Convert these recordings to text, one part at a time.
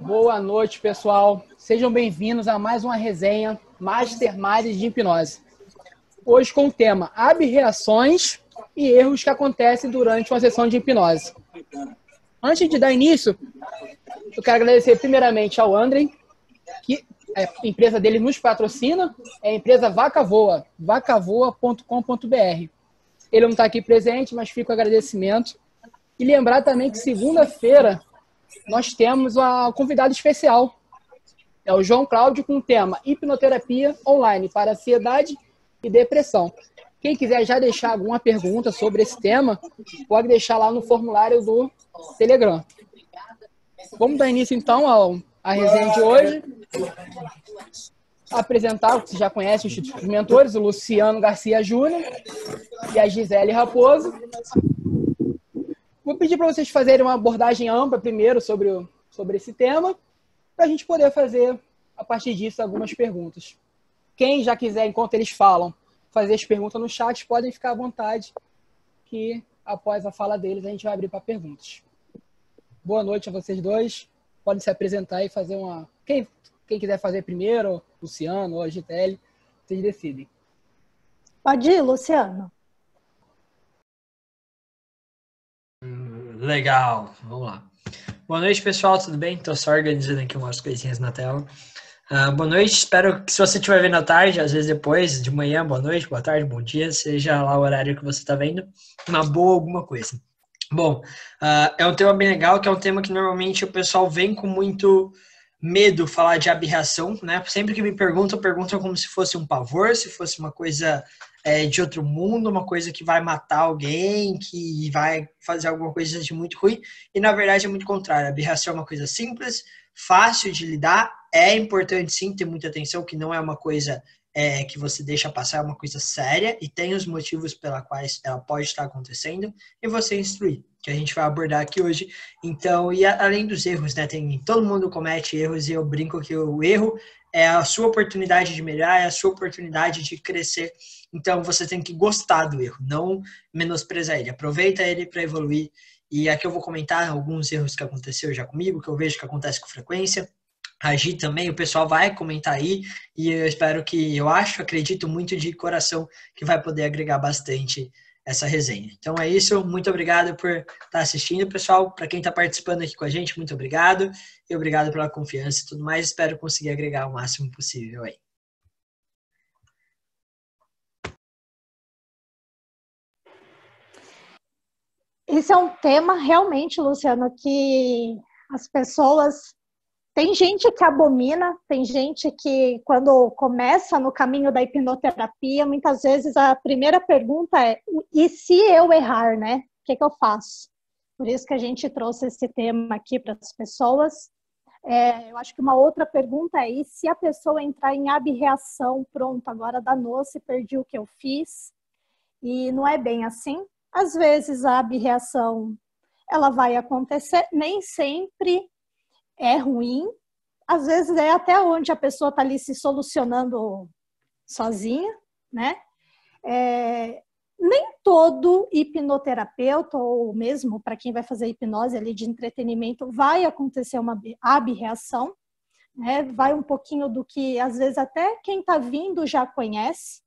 Boa noite, pessoal. Sejam bem-vindos a mais uma resenha Masterminds de Hipnose. Hoje com o tema abreações e erros que acontecem durante uma sessão de hipnose. Antes de dar início, eu quero agradecer primeiramente ao André, que a empresa dele nos patrocina, é a empresa Vaca Voa, vacavoa.com.br. Ele não está aqui presente, mas fica o agradecimento. E lembrar também que segunda-feira nós temos um convidado especial. É o João Cláudio com o tema Hipnoterapia Online para Ansiedade e Depressão. Quem quiser já deixar alguma pergunta sobre esse tema, pode deixar lá no formulário do Telegram. Vamos dar início então à resenha de hoje. Apresentar, você já conhece os mentores, o Luciano Garcia Júnior e a Gisele Raposo. Vou pedir para vocês fazerem uma abordagem ampla primeiro sobre esse tema, para a gente poder fazer, a partir disso, algumas perguntas. Quem já quiser, enquanto eles falam, fazer as perguntas no chat, podem ficar à vontade, que após a fala deles a gente vai abrir para perguntas. Boa noite a vocês dois. Podem se apresentar e fazer uma... Quem quiser fazer primeiro, Luciano ou a Gisele, vocês decidem. Pode ir, Luciano. Legal, vamos lá. Boa noite, pessoal, tudo bem? Estou só organizando aqui umas coisinhas na tela. Boa noite, espero que se você estiver vendo à tarde, às vezes depois, de manhã, boa noite, boa tarde, bom dia, seja lá o horário que você está vendo, uma boa alguma coisa. Bom, é um tema bem legal, que é um tema que normalmente o pessoal vem com muito medo falar de abreação, né? Sempre que me perguntam como se fosse um pavor, se fosse uma coisa de outro mundo, uma coisa que vai matar alguém, que vai fazer alguma coisa de muito ruim, e na verdade é muito contrário. A abreação é uma coisa simples, fácil de lidar, é importante sim ter muita atenção, que não é uma coisa que você deixa passar, é uma coisa séria, e tem os motivos pela quais ela pode estar acontecendo, e você instruir, que a gente vai abordar aqui hoje. Então, e além dos erros, né, todo mundo comete erros, e eu brinco que o erro é a sua oportunidade de melhorar, é a sua oportunidade de crescer. Então, você tem que gostar do erro, não menosprezar ele. Aproveita ele para evoluir. E aqui eu vou comentar alguns erros que aconteceu já comigo, que eu vejo que acontece com frequência. Agir também, o pessoal vai comentar aí. E eu acredito muito de coração que vai poder agregar bastante essa resenha. Então é isso, muito obrigado por estar assistindo, pessoal. Para quem está participando aqui com a gente, muito obrigado. E obrigado pela confiança e tudo mais. Espero conseguir agregar o máximo possível aí. Esse é um tema realmente, Luciano, que as pessoas... Tem gente que abomina, tem gente que, quando começa no caminho da hipnoterapia, muitas vezes a primeira pergunta é: e se eu errar, né? O que eu faço? Por isso que a gente trouxe esse tema aqui para as pessoas. Eu acho que uma outra pergunta é: e se a pessoa entrar em abreação? Pronto, agora danou-se, perdi o que eu fiz. E não é bem assim. Às vezes a abreação ela vai acontecer, nem sempre é ruim, às vezes é até onde a pessoa está ali se solucionando sozinha, né? Nem todo hipnoterapeuta, ou mesmo para quem vai fazer hipnose ali de entretenimento, vai acontecer uma abreação, né? Vai um pouquinho do que, às vezes, até quem está vindo já conhece,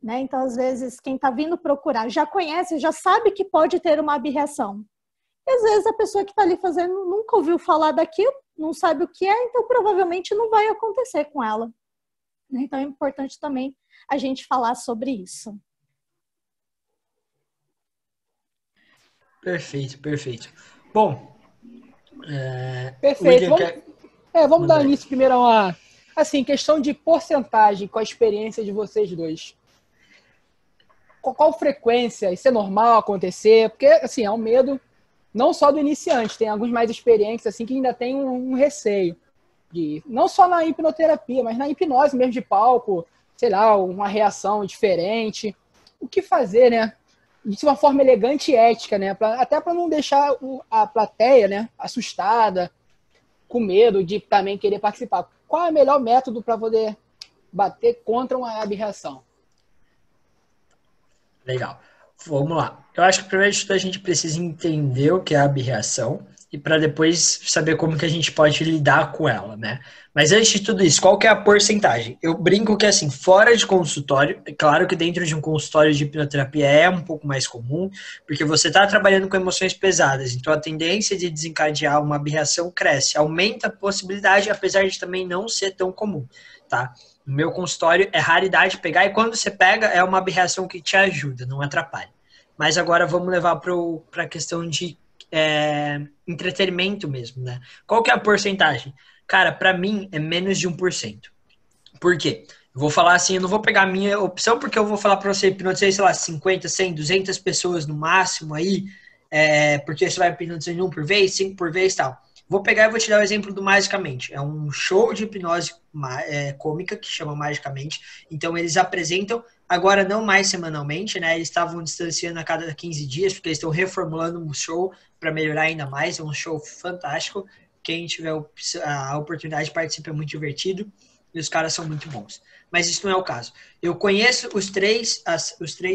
né? Então, às vezes, quem está vindo procurar já conhece, já sabe que pode ter uma abreação. E, às vezes, a pessoa que está ali fazendo nunca ouviu falar daquilo, não sabe o que é, então provavelmente não vai acontecer com ela. Então é importante também a gente falar sobre isso. Perfeito. Bom, Perfeito. Vamos dar início primeiro a uma... Assim, questão de porcentagem com a experiência de vocês dois. Qual frequência? Isso é normal acontecer? Porque, assim, é um medo... Não só do iniciante, tem alguns mais experientes assim, que ainda tem um receio. Não só na hipnoterapia, mas na hipnose mesmo de palco, sei lá, uma reação diferente. O que fazer, né? De uma forma elegante e ética, né? Até para não deixar a plateia, né, assustada, com medo de também querer participar. Qual é o melhor método para poder bater contra uma abreação? Legal. Vamos lá. Eu acho que primeiro de tudo a gente precisa entender o que é a abreação e para depois saber como que a gente pode lidar com ela, né? Mas antes de tudo isso, qual que é a porcentagem? Eu brinco que, assim, fora de consultório, é claro que dentro de um consultório de hipnoterapia é um pouco mais comum, porque você está trabalhando com emoções pesadas, então a tendência de desencadear uma aberração cresce, aumenta a possibilidade, apesar de também não ser tão comum, tá? No meu consultório é raridade pegar, e quando você pega, é uma aberração que te ajuda, não atrapalha. Mas agora vamos levar para a questão de entretenimento mesmo, né? Qual que é a porcentagem? Cara, para mim é menos de 1%. Por quê? Eu vou falar assim, eu não vou pegar a minha opção, porque eu vou falar para você hipnotizar, sei lá, 50, 100, 200 pessoas no máximo aí, porque você vai hipnotizando 1 por vez, 5 por vez e tal. Vou pegar e vou te dar o exemplo do Magicamente. É um show de hipnose cômica que chama Magicamente. Então, eles apresentam, agora não mais semanalmente, né? Eles estavam distanciando a cada 15 dias, porque eles estão reformulando o show para melhorar ainda mais. É um show fantástico. Quem tiver a oportunidade participa, é muito divertido. E os caras são muito bons. Mas isso não é o caso. Eu conheço os três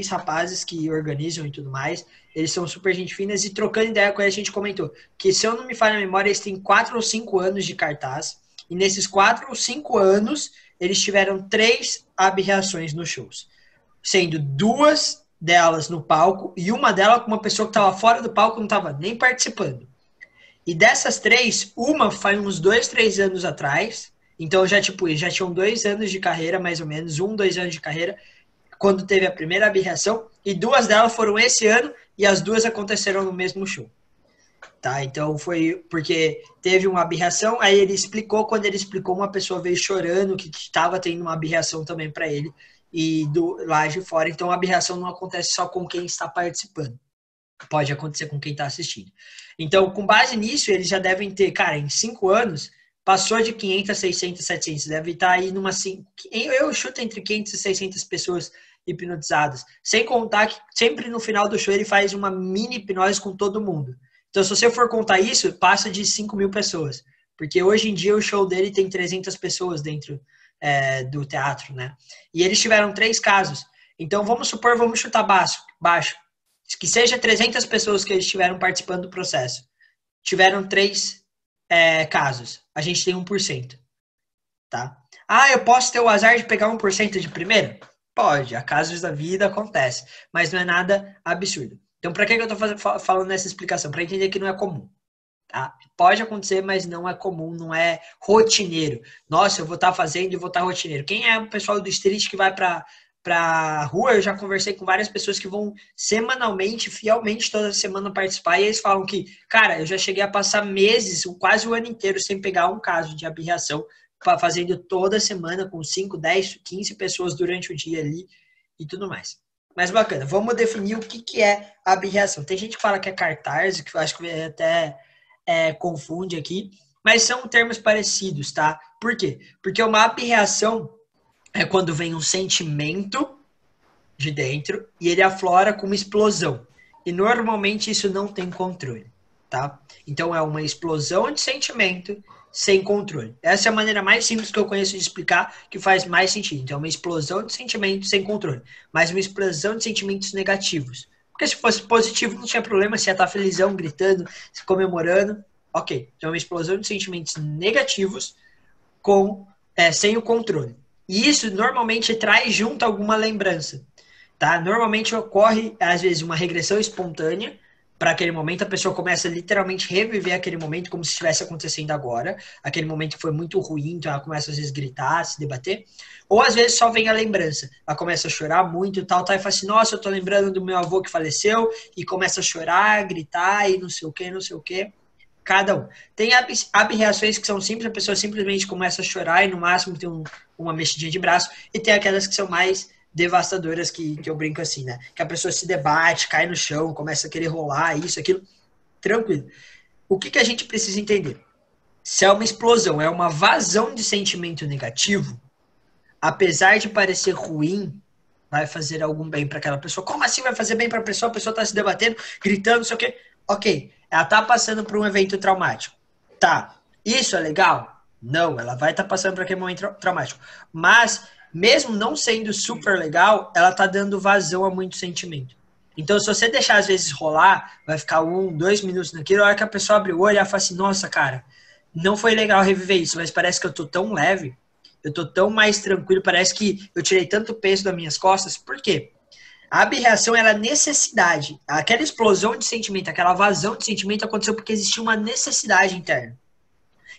rapazes que organizam e tudo mais. Eles são super gente finas, e trocando ideia com eles, a gente comentou que, se eu não me falha a memória, eles têm 4 ou 5 anos de cartaz. E nesses 4 ou 5 anos, eles tiveram 3 aberrações nos shows. Sendo 2 delas no palco e uma delas com uma pessoa que estava fora do palco, não estava nem participando. E dessas 3, uma foi uns 2, 3 anos atrás. Então, já tinham 2 anos de carreira, mais ou menos, 1, 2 anos de carreira, quando teve a primeira aberração, e 2 delas foram esse ano, e as 2 aconteceram no mesmo show. Tá? Então, foi porque teve uma aberração, aí quando ele explicou, uma pessoa veio chorando que estava tendo uma aberração também para ele, e lá de fora. Então, a aberração não acontece só com quem está participando. Pode acontecer com quem está assistindo. Então, com base nisso, eles já devem ter, cara, em 5 anos, passou de 500, 600, 700. Deve estar aí numa... Eu chuto entre 500 e 600 pessoas hipnotizadas. Sem contar que sempre no final do show ele faz uma mini hipnose com todo mundo. Então, se você for contar isso, passa de 5 mil pessoas. Porque hoje em dia o show dele tem 300 pessoas dentro do teatro, né? E eles tiveram 3 casos. Então, vamos chutar baixo. Que seja 300 pessoas que eles estiveram participando do processo. Tiveram 3 casos. A gente tem 1%. Tá? Ah, eu posso ter o azar de pegar 1% de primeira? Pode. Acasos da vida acontece. Mas não é nada absurdo. Então, para que eu estou falando nessa explicação? Para entender que não é comum. Tá? Pode acontecer, mas não é comum, não é rotineiro. Nossa, eu vou estar fazendo e vou estar rotineiro. Quem é o pessoal do street que vai para rua? Eu já conversei com várias pessoas que vão semanalmente, fielmente, toda semana participar, e eles falam que, cara, eu já cheguei a passar meses, quase o ano inteiro, sem pegar um caso de aberração, fazendo toda semana com 5, 10, 15 pessoas durante o dia ali e tudo mais. Mas bacana, vamos definir o que é aberração. Tem gente que fala que é cartaz, que eu acho que até confunde aqui, mas são termos parecidos, tá? Por quê? Porque uma aberração é quando vem um sentimento de dentro e ele aflora com uma explosão. E normalmente isso não tem controle, tá? Então é uma explosão de sentimento sem controle. Essa é a maneira mais simples que eu conheço de explicar, que faz mais sentido. Então é uma explosão de sentimento sem controle, mas uma explosão de sentimentos negativos. Porque se fosse positivo não tinha problema, se ia estar felizão, gritando, se comemorando. Ok, então é uma explosão de sentimentos negativos sem o controle. E isso normalmente traz junto alguma lembrança, tá? Normalmente ocorre, às vezes, uma regressão espontânea para aquele momento. A pessoa começa a literalmente reviver aquele momento como se estivesse acontecendo agora. Aquele momento que foi muito ruim, então ela começa, às vezes, a gritar, a se debater. Ou, às vezes, só vem a lembrança. Ela começa a chorar muito e tal, e fala assim, nossa, eu tô lembrando do meu avô que faleceu, e começa a chorar, gritar, e não sei o quê, não sei o quê. Cada um. Tem aberrações que são simples, a pessoa simplesmente começa a chorar e no máximo tem uma mexidinha de braço, e tem aquelas que são mais devastadoras, que eu brinco assim, né? Que a pessoa se debate, cai no chão, começa a querer rolar, isso, aquilo. Tranquilo. O que a gente precisa entender? Se é uma explosão, é uma vazão de sentimento negativo, apesar de parecer ruim, vai fazer algum bem para aquela pessoa. Como assim vai fazer bem para a pessoa? A pessoa está se debatendo, gritando, não sei o quê. Ok, ela tá passando por um evento traumático. Tá, isso é legal? Não, ela vai estar passando por aquele momento traumático. Mas, mesmo não sendo super legal, ela tá dando vazão a muito sentimento. Então, se você deixar, às vezes, rolar, vai ficar 1, 2 minutos naquilo, a hora que a pessoa abre o olho, ela fala assim, nossa, cara, não foi legal reviver isso, mas parece que eu tô tão leve, eu tô tão mais tranquilo, parece que eu tirei tanto peso das minhas costas. Por quê? A abreação era necessidade. Aquela explosão de sentimento, aquela vazão de sentimento aconteceu porque existia uma necessidade interna.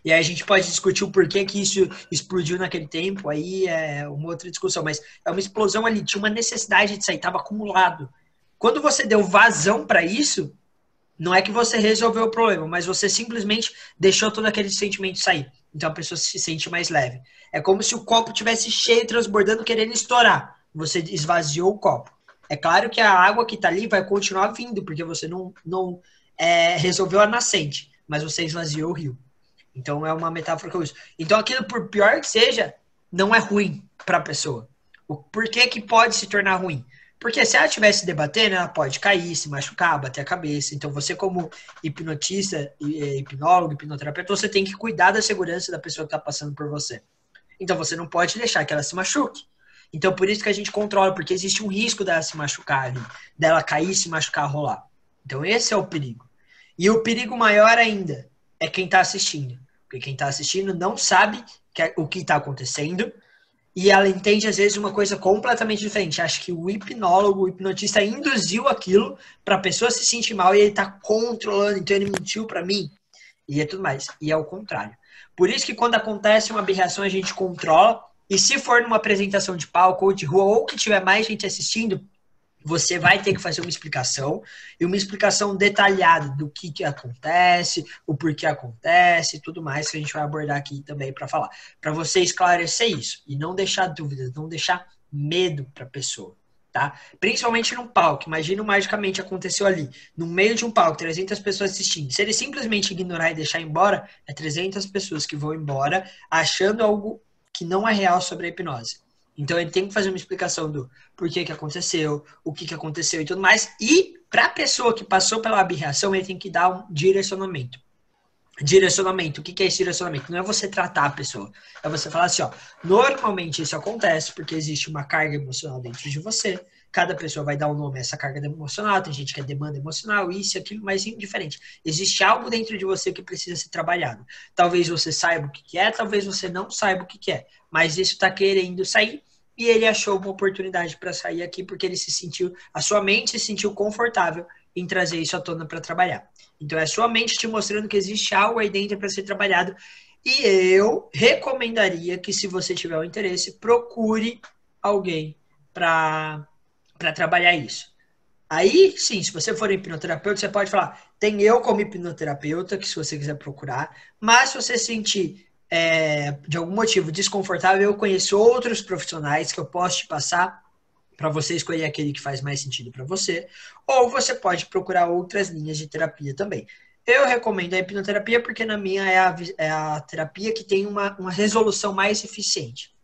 E aí a gente pode discutir o porquê que isso explodiu naquele tempo, aí é uma outra discussão, mas é uma explosão ali, tinha uma necessidade de sair, estava acumulado. Quando você deu vazão para isso, não é que você resolveu o problema, mas você simplesmente deixou todo aquele sentimento sair. Então a pessoa se sente mais leve. É como se o copo tivesse cheio, transbordando, querendo estourar. Você esvaziou o copo. É claro que a água que está ali vai continuar vindo, porque você não resolveu a nascente, mas você esvaziou o rio. Então é uma metáfora que eu uso. Então aquilo, por pior que seja, não é ruim para a pessoa. Por que que pode se tornar ruim? Porque se ela estivesse debatendo, ela pode cair, se machucar, bater a cabeça. Então você, como hipnotista, hipnólogo, hipnoterapeuta, você tem que cuidar da segurança da pessoa que está passando por você. Então você não pode deixar que ela se machuque. Então por isso que a gente controla, porque existe um risco dela se machucar ali, dela cair, se machucar, rolar. Então esse é o perigo. E o perigo maior ainda é quem está assistindo. Porque quem está assistindo não sabe o que está acontecendo e ela entende, às vezes, uma coisa completamente diferente. Acha que o hipnólogo, o hipnotista induziu aquilo para a pessoa se sentir mal e ele está controlando, então ele mentiu para mim e é tudo mais. E é o contrário. Por isso que quando acontece uma aberração, a gente controla e se for numa apresentação de palco ou de rua ou que tiver mais gente assistindo, você vai ter que fazer uma explicação, e uma explicação detalhada do que acontece, o porquê acontece, tudo mais que a gente vai abordar aqui também para falar. Para você esclarecer isso e não deixar dúvidas, não deixar medo para a pessoa, tá? Principalmente num palco. Imagina magicamente aconteceu ali, no meio de um palco, 300 pessoas assistindo. Se ele simplesmente ignorar e deixar embora, é 300 pessoas que vão embora achando algo que não é real sobre a hipnose. Então ele tem que fazer uma explicação do porquê que aconteceu, o que aconteceu e tudo mais. E para a pessoa que passou pela aberração, ele tem que dar um direcionamento. Direcionamento, o que é esse direcionamento? Não é você tratar a pessoa, é você falar assim, ó, normalmente isso acontece porque existe uma carga emocional dentro de você, cada pessoa vai dar um nome a essa carga emocional, tem gente que é demanda emocional, isso e aquilo, mas indiferente. Existe algo dentro de você que precisa ser trabalhado. Talvez você saiba o que é, talvez você não saiba o que é, mas isso está querendo sair e ele achou uma oportunidade para sair aqui porque ele se sentiu, a sua mente se sentiu confortável em trazer isso à tona para trabalhar. Então é a sua mente te mostrando que existe algo aí dentro para ser trabalhado. E eu recomendaria que, se você tiver o interesse, procure alguém para trabalhar isso. Aí, sim, se você for hipnoterapeuta, você pode falar, tem eu como hipnoterapeuta, que se você quiser procurar, mas se você sentir de algum motivo desconfortável, eu conheço outros profissionais que eu posso te passar para você escolher aquele que faz mais sentido para você, ou você pode procurar outras linhas de terapia também. Eu recomendo a hipnoterapia porque na minha é a terapia que tem uma resolução mais eficiente.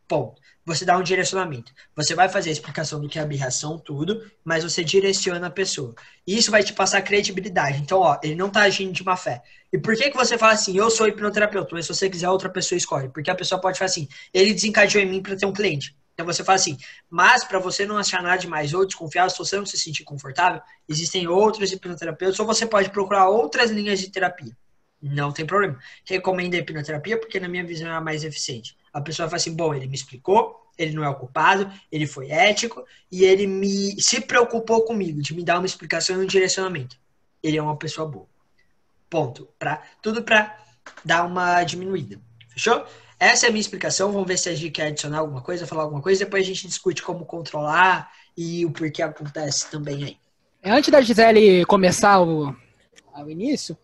Ponto. Você dá um direcionamento. Você vai fazer a explicação do que é aberração, tudo, mas você direciona a pessoa. E isso vai te passar credibilidade. Então, ó, ele não está agindo de má fé. E por que você fala assim, eu sou hipnoterapeuta, mas se você quiser, outra pessoa escolhe? Porque a pessoa pode falar assim, ele desencadeou em mim para ter um cliente. Então você fala assim, mas para você não achar nada demais ou desconfiar, se você não se sentir confortável, existem outros hipnoterapeutas ou você pode procurar outras linhas de terapia. Não tem problema. Recomendo a hipnoterapia porque na minha visão é a mais eficiente. A pessoa fala assim, bom, ele me explicou, ele não é o culpado, ele foi ético e ele se preocupou comigo de me dar uma explicação e um direcionamento. Ele é uma pessoa boa. Ponto. Tudo para dar uma diminuída. Fechou? Essa é a minha explicação. Vamos ver se a gente quer adicionar alguma coisa, falar alguma coisa. Depois a gente discute como controlar e o porquê acontece também aí. Antes da Gisele começar o início,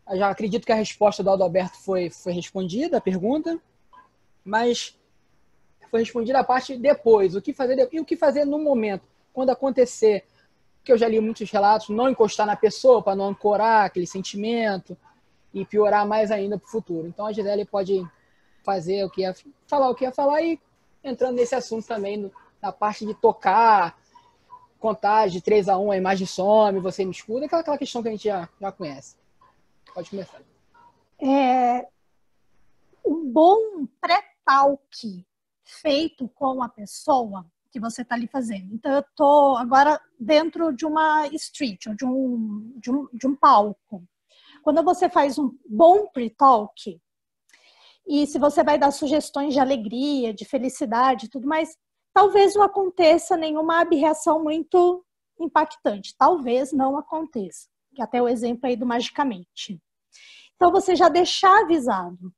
eu já acredito que a resposta do Adalberto foi respondida, a pergunta, mas foi respondida a parte depois. O que fazer e o que fazer no momento, quando acontecer, que eu já li muitos relatos, não encostar na pessoa para não ancorar aquele sentimento e piorar mais ainda para o futuro. Então a Gisele pode fazer o que ia falar e entrando nesse assunto também, na parte de tocar, contagem de 3 a 1, a imagem some, você me escuta, aquela questão que a gente já conhece. Pode começar. Um bom pré-talk feito com a pessoa que você está ali fazendo. Então, eu estou agora dentro de uma street, ou de um palco. Quando você faz um bom pre-talk, e se você vai dar sugestões de alegria, de felicidade e tudo mais, talvez não aconteça nenhuma abreação muito impactante. Talvez não aconteça. Que até o exemplo aí do Magicamente. Então, você já deixar avisado.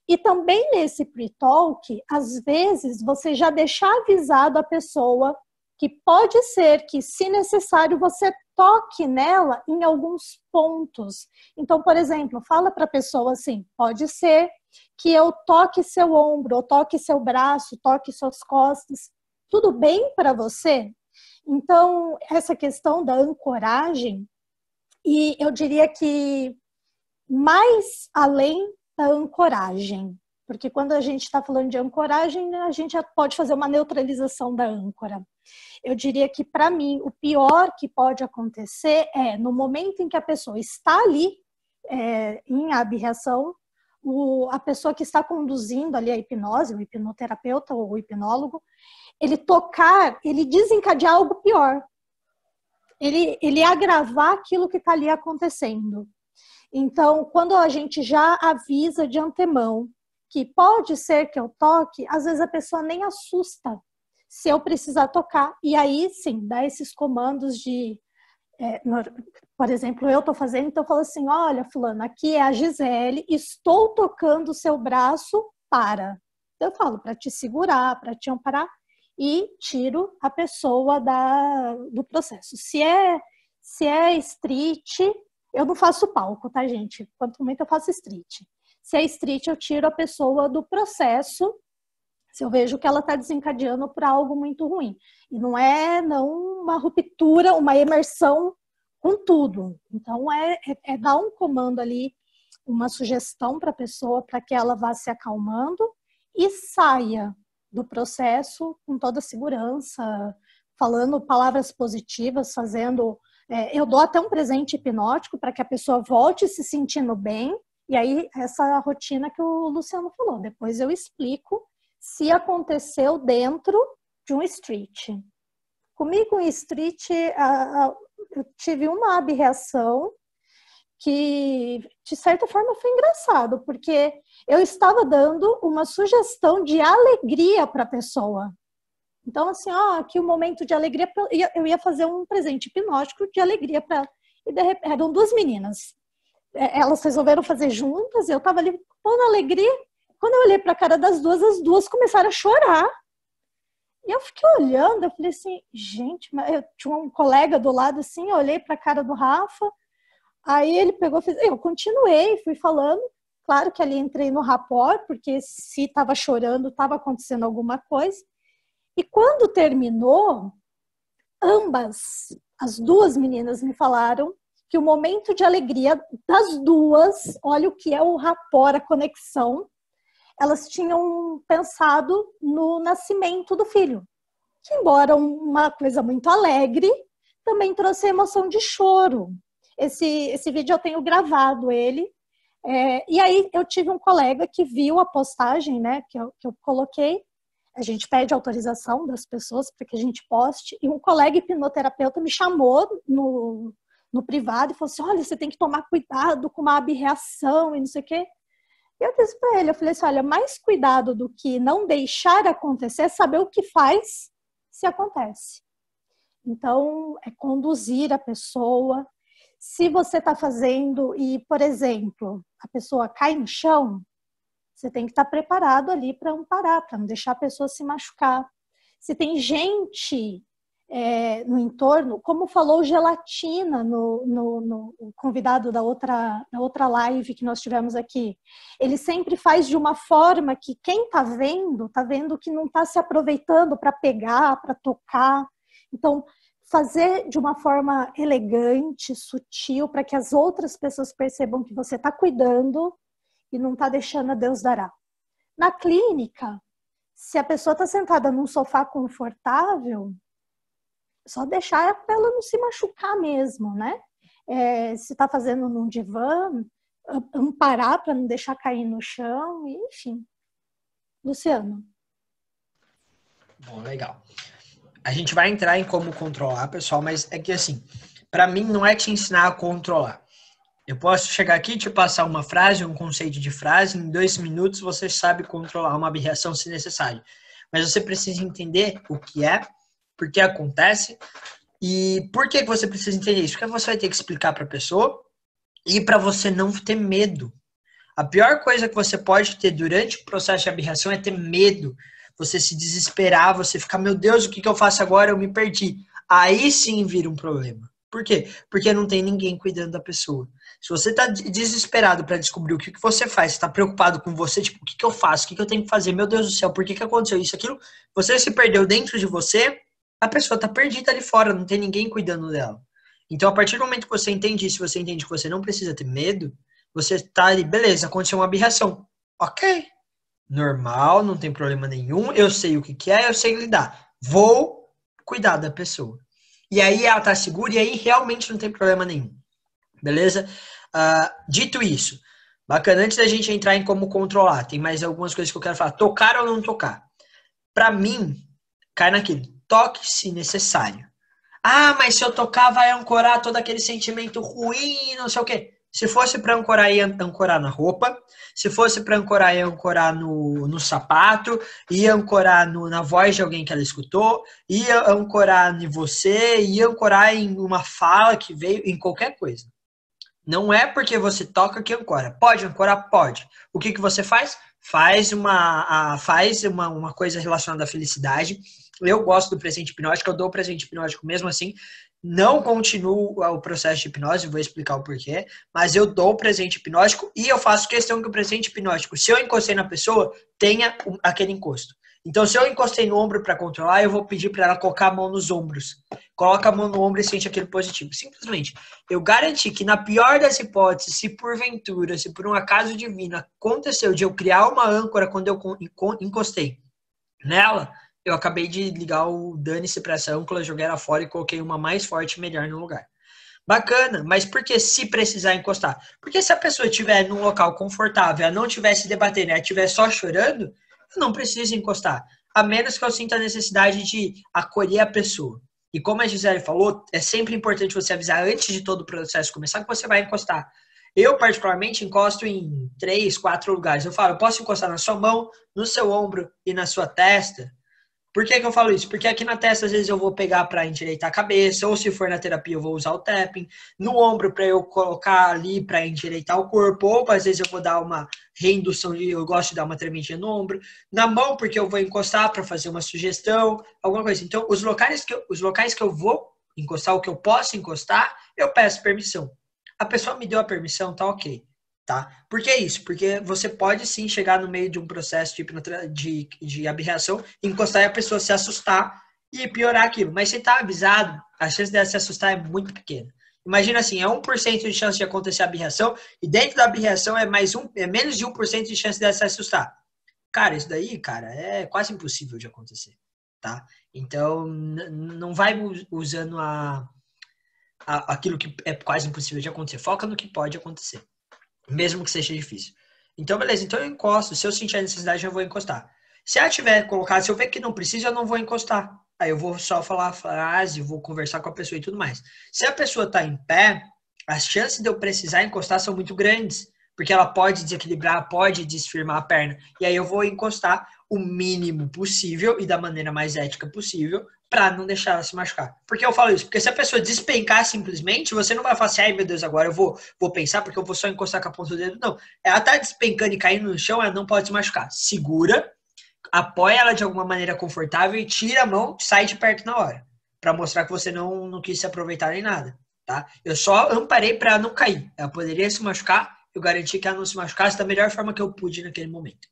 E também nesse pre-talk, às vezes, você já deixar avisado a pessoa que pode ser que, se necessário, você toque nela em alguns pontos. Então, por exemplo, fala para a pessoa assim, pode ser que eu toque seu ombro, ou toque seu braço, toque suas costas. Tudo bem para você? Então, essa questão da ancoragem, e eu diria que mais além da ancoragem, porque quando a gente está falando de ancoragem, a gente já pode fazer uma neutralização da âncora. Eu diria que, para mim, o pior que pode acontecer é, no momento em que a pessoa está ali, em abreação, a pessoa que está conduzindo ali a hipnose, o hipnoterapeuta ou o hipnólogo, ele desencadear algo pior. Ele agravar aquilo que está ali acontecendo. Então, quando a gente já avisa de antemão que pode ser que eu toque, às vezes a pessoa nem assusta se eu precisar tocar. E aí, sim, dá esses comandos de... por exemplo, eu estou fazendo, então eu falo assim, olha, fulano, aqui é a Gisele, estou tocando o seu braço, para. Então, eu falo para te segurar, para te amparar, e tiro a pessoa do processo. Se é street, eu não faço palco, tá, gente? Quanto muito eu faço street. Se é street, eu tiro a pessoa do processo, se eu vejo que ela está desencadeando para algo muito ruim. E não uma ruptura, uma imersão com tudo. Então, é dar um comando ali, uma sugestão para a pessoa, para que ela vá se acalmando e saia do processo com toda a segurança, falando palavras positivas, fazendo... eu dou até um presente hipnótico para que a pessoa volte se sentindo bem. E aí, essa rotina que o Luciano falou. Depois eu explico se aconteceu dentro de um street. Comigo em street, eu tive uma abreação que, de certa forma, foi engraçado, porque eu estava dando uma sugestão de alegria para a pessoa. Então, assim, aqui o momento de alegria, eu ia fazer um presente hipnótico de alegria para ela. E de repente, eram duas meninas. Elas resolveram fazer juntas, eu estava ali pondo alegria. Quando eu olhei para a cara das duas, as duas começaram a chorar. E eu fiquei olhando, eu falei assim, gente, eu tinha um colega do lado assim, eu olhei para a cara do Rafa, aí ele pegou, eu continuei, fui falando. Claro que ali entrei no rapport, porque se estava chorando, estava acontecendo alguma coisa. E quando terminou, as duas meninas me falaram que o momento de alegria das duas, olha o que é o rapport, a conexão, elas tinham pensado no nascimento do filho. Que, embora uma coisa muito alegre, também trouxe a emoção de choro. Esse vídeo eu tenho gravado ele. E aí eu tive um colega que viu a postagem, né, que eu coloquei. A gente pede autorização das pessoas para que a gente poste. E um colega hipnoterapeuta me chamou no privado e falou assim, olha, você tem que tomar cuidado com uma abreação e não sei o quê. E eu disse para ele, eu falei assim, olha, mais cuidado do que não deixar acontecer é saber o que faz se acontece. Então, é conduzir a pessoa. Se você está fazendo e, por exemplo, a pessoa cai no chão, você tem que estar preparado ali para amparar, para não deixar a pessoa se machucar. Se tem gente no entorno, como falou Gelatina no convidado da outra live que nós tivemos aqui, ele sempre faz de uma forma que quem está vendo que não está se aproveitando para pegar, para tocar. Então, fazer de uma forma elegante, sutil, para que as outras pessoas percebam que você está cuidando e não está deixando a Deus dará. Na clínica, se a pessoa está sentada num sofá confortável, só deixar para ela não se machucar mesmo, né? Se está fazendo num divã, amparar para não deixar cair no chão, enfim. Luciano. Bom, legal. A gente vai entrar em como controlar, pessoal, mas é que assim, para mim não é te ensinar a controlar. Eu posso chegar aqui e te passar uma frase, um conceito de frase, em 2 minutos você sabe controlar uma abreação se necessário. Mas você precisa entender o que é, por que acontece e por que você precisa entender isso. Porque você vai ter que explicar para a pessoa e para você não ter medo. A pior coisa que você pode ter durante o processo de abreação é ter medo. Você se desesperar, você ficar, meu Deus, o que eu faço agora? Eu me perdi. Aí sim vira um problema. Por quê? Porque não tem ninguém cuidando da pessoa. Se você está desesperado para descobrir o que você faz, está preocupado com você, tipo, o que eu faço? O que eu tenho que fazer? Meu Deus do céu, por que aconteceu isso, aquilo? Você se perdeu dentro de você, a pessoa está perdida ali fora, não tem ninguém cuidando dela. Então, a partir do momento que você entende isso, você entende que você não precisa ter medo, você está ali, beleza, aconteceu uma abreação. Ok, normal, não tem problema nenhum, eu sei o que é, eu sei lidar. Vou cuidar da pessoa. E aí ela tá segura e aí realmente não tem problema nenhum. Beleza? Dito isso, bacana, antes da gente entrar em como controlar, tem mais algumas coisas que eu quero falar. Tocar ou não tocar? Pra mim, cai naquilo. Toque se necessário. Ah, mas se eu tocar vai ancorar todo aquele sentimento ruim, não sei o quê. Se fosse para ancorar, ia ancorar na roupa. Se fosse para ancorar, ia ancorar no sapato. Ia ancorar na voz de alguém que ela escutou. Ia ancorar em você. Ia ancorar em uma fala que veio, em qualquer coisa. Não é porque você toca que ancora. Pode ancorar? Pode. O que você faz? Faz uma coisa relacionada à felicidade. Eu gosto do presente hipnótico, eu dou o presente hipnótico mesmo assim. Não continuo o processo de hipnose, vou explicar o porquê, mas eu dou o presente hipnótico e eu faço questão que o presente hipnótico, se eu encostei na pessoa, tenha aquele encosto. Então, se eu encostei no ombro para controlar, eu vou pedir para ela colocar a mão nos ombros. Coloca a mão no ombro e sente aquele positivo. Simplesmente, eu garanti que na pior das hipóteses, se porventura, se por um acaso divino aconteceu de eu criar uma âncora quando eu encostei nela, eu acabei de ligar o dane-se para essa âncora, joguei ela fora e coloquei uma mais forte e melhor no lugar. Bacana, mas por que se precisar encostar? Porque se a pessoa estiver num local confortável, ela não estiver se debatendo, ela estiver só chorando, eu não preciso encostar. A menos que eu sinta a necessidade de acolher a pessoa. E como a Gisele falou, é sempre importante você avisar antes de todo o processo começar que você vai encostar. Eu, particularmente, encosto em 3, 4 lugares. Eu falo, eu posso encostar na sua mão, no seu ombro e na sua testa. Por que eu falo isso? Porque aqui na testa, às vezes, eu vou pegar para endireitar a cabeça, ou se for na terapia, eu vou usar o tapping. No ombro, para eu colocar ali para endireitar o corpo, ou às vezes eu vou dar uma reindução, eu gosto de dar uma tremidinha no ombro. Na mão, porque eu vou encostar para fazer uma sugestão, alguma coisa. Então, os locais que eu vou encostar, o que eu posso encostar, eu peço permissão. A pessoa me deu a permissão, tá ok. Tá? Por que isso? Porque você pode sim chegar no meio de um processo de abreação, encostar e a pessoa se assustar e piorar aquilo. Mas se está avisado, a chance dela se assustar é muito pequena. Imagina assim, é 1% de chance de acontecer a abreação e dentro da abreação é menos de 1% de chance dela se assustar. Cara, isso daí, cara, é quase impossível de acontecer. Tá? Então, não vai usando aquilo que é quase impossível de acontecer. Foca no que pode acontecer. Mesmo que seja difícil. Então, beleza. Então, eu encosto. Se eu sentir a necessidade, eu vou encostar. Se ela tiver colocado, se eu ver que não precisa, eu não vou encostar. Aí eu vou só falar a frase, vou conversar com a pessoa e tudo mais. Se a pessoa está em pé, as chances de eu precisar encostar são muito grandes. Porque ela pode desequilibrar, pode desfirmar a perna. E aí eu vou encostar o mínimo possível e da maneira mais ética possível para não deixar ela se machucar. Por que eu falo isso? Porque se a pessoa despencar simplesmente, você não vai falar assim, ai meu Deus, agora eu vou pensar porque eu vou só encostar com a ponta do dedo. Não. Ela tá despencando e caindo no chão, ela não pode se machucar. Segura, apoia ela de alguma maneira confortável e tira a mão, sai de perto na hora. Para mostrar que você não quis se aproveitar nem nada. Tá? Eu só amparei para ela não cair. Ela poderia se machucar, eu garanti que ela não se machucasse da melhor forma que eu pude naquele momento.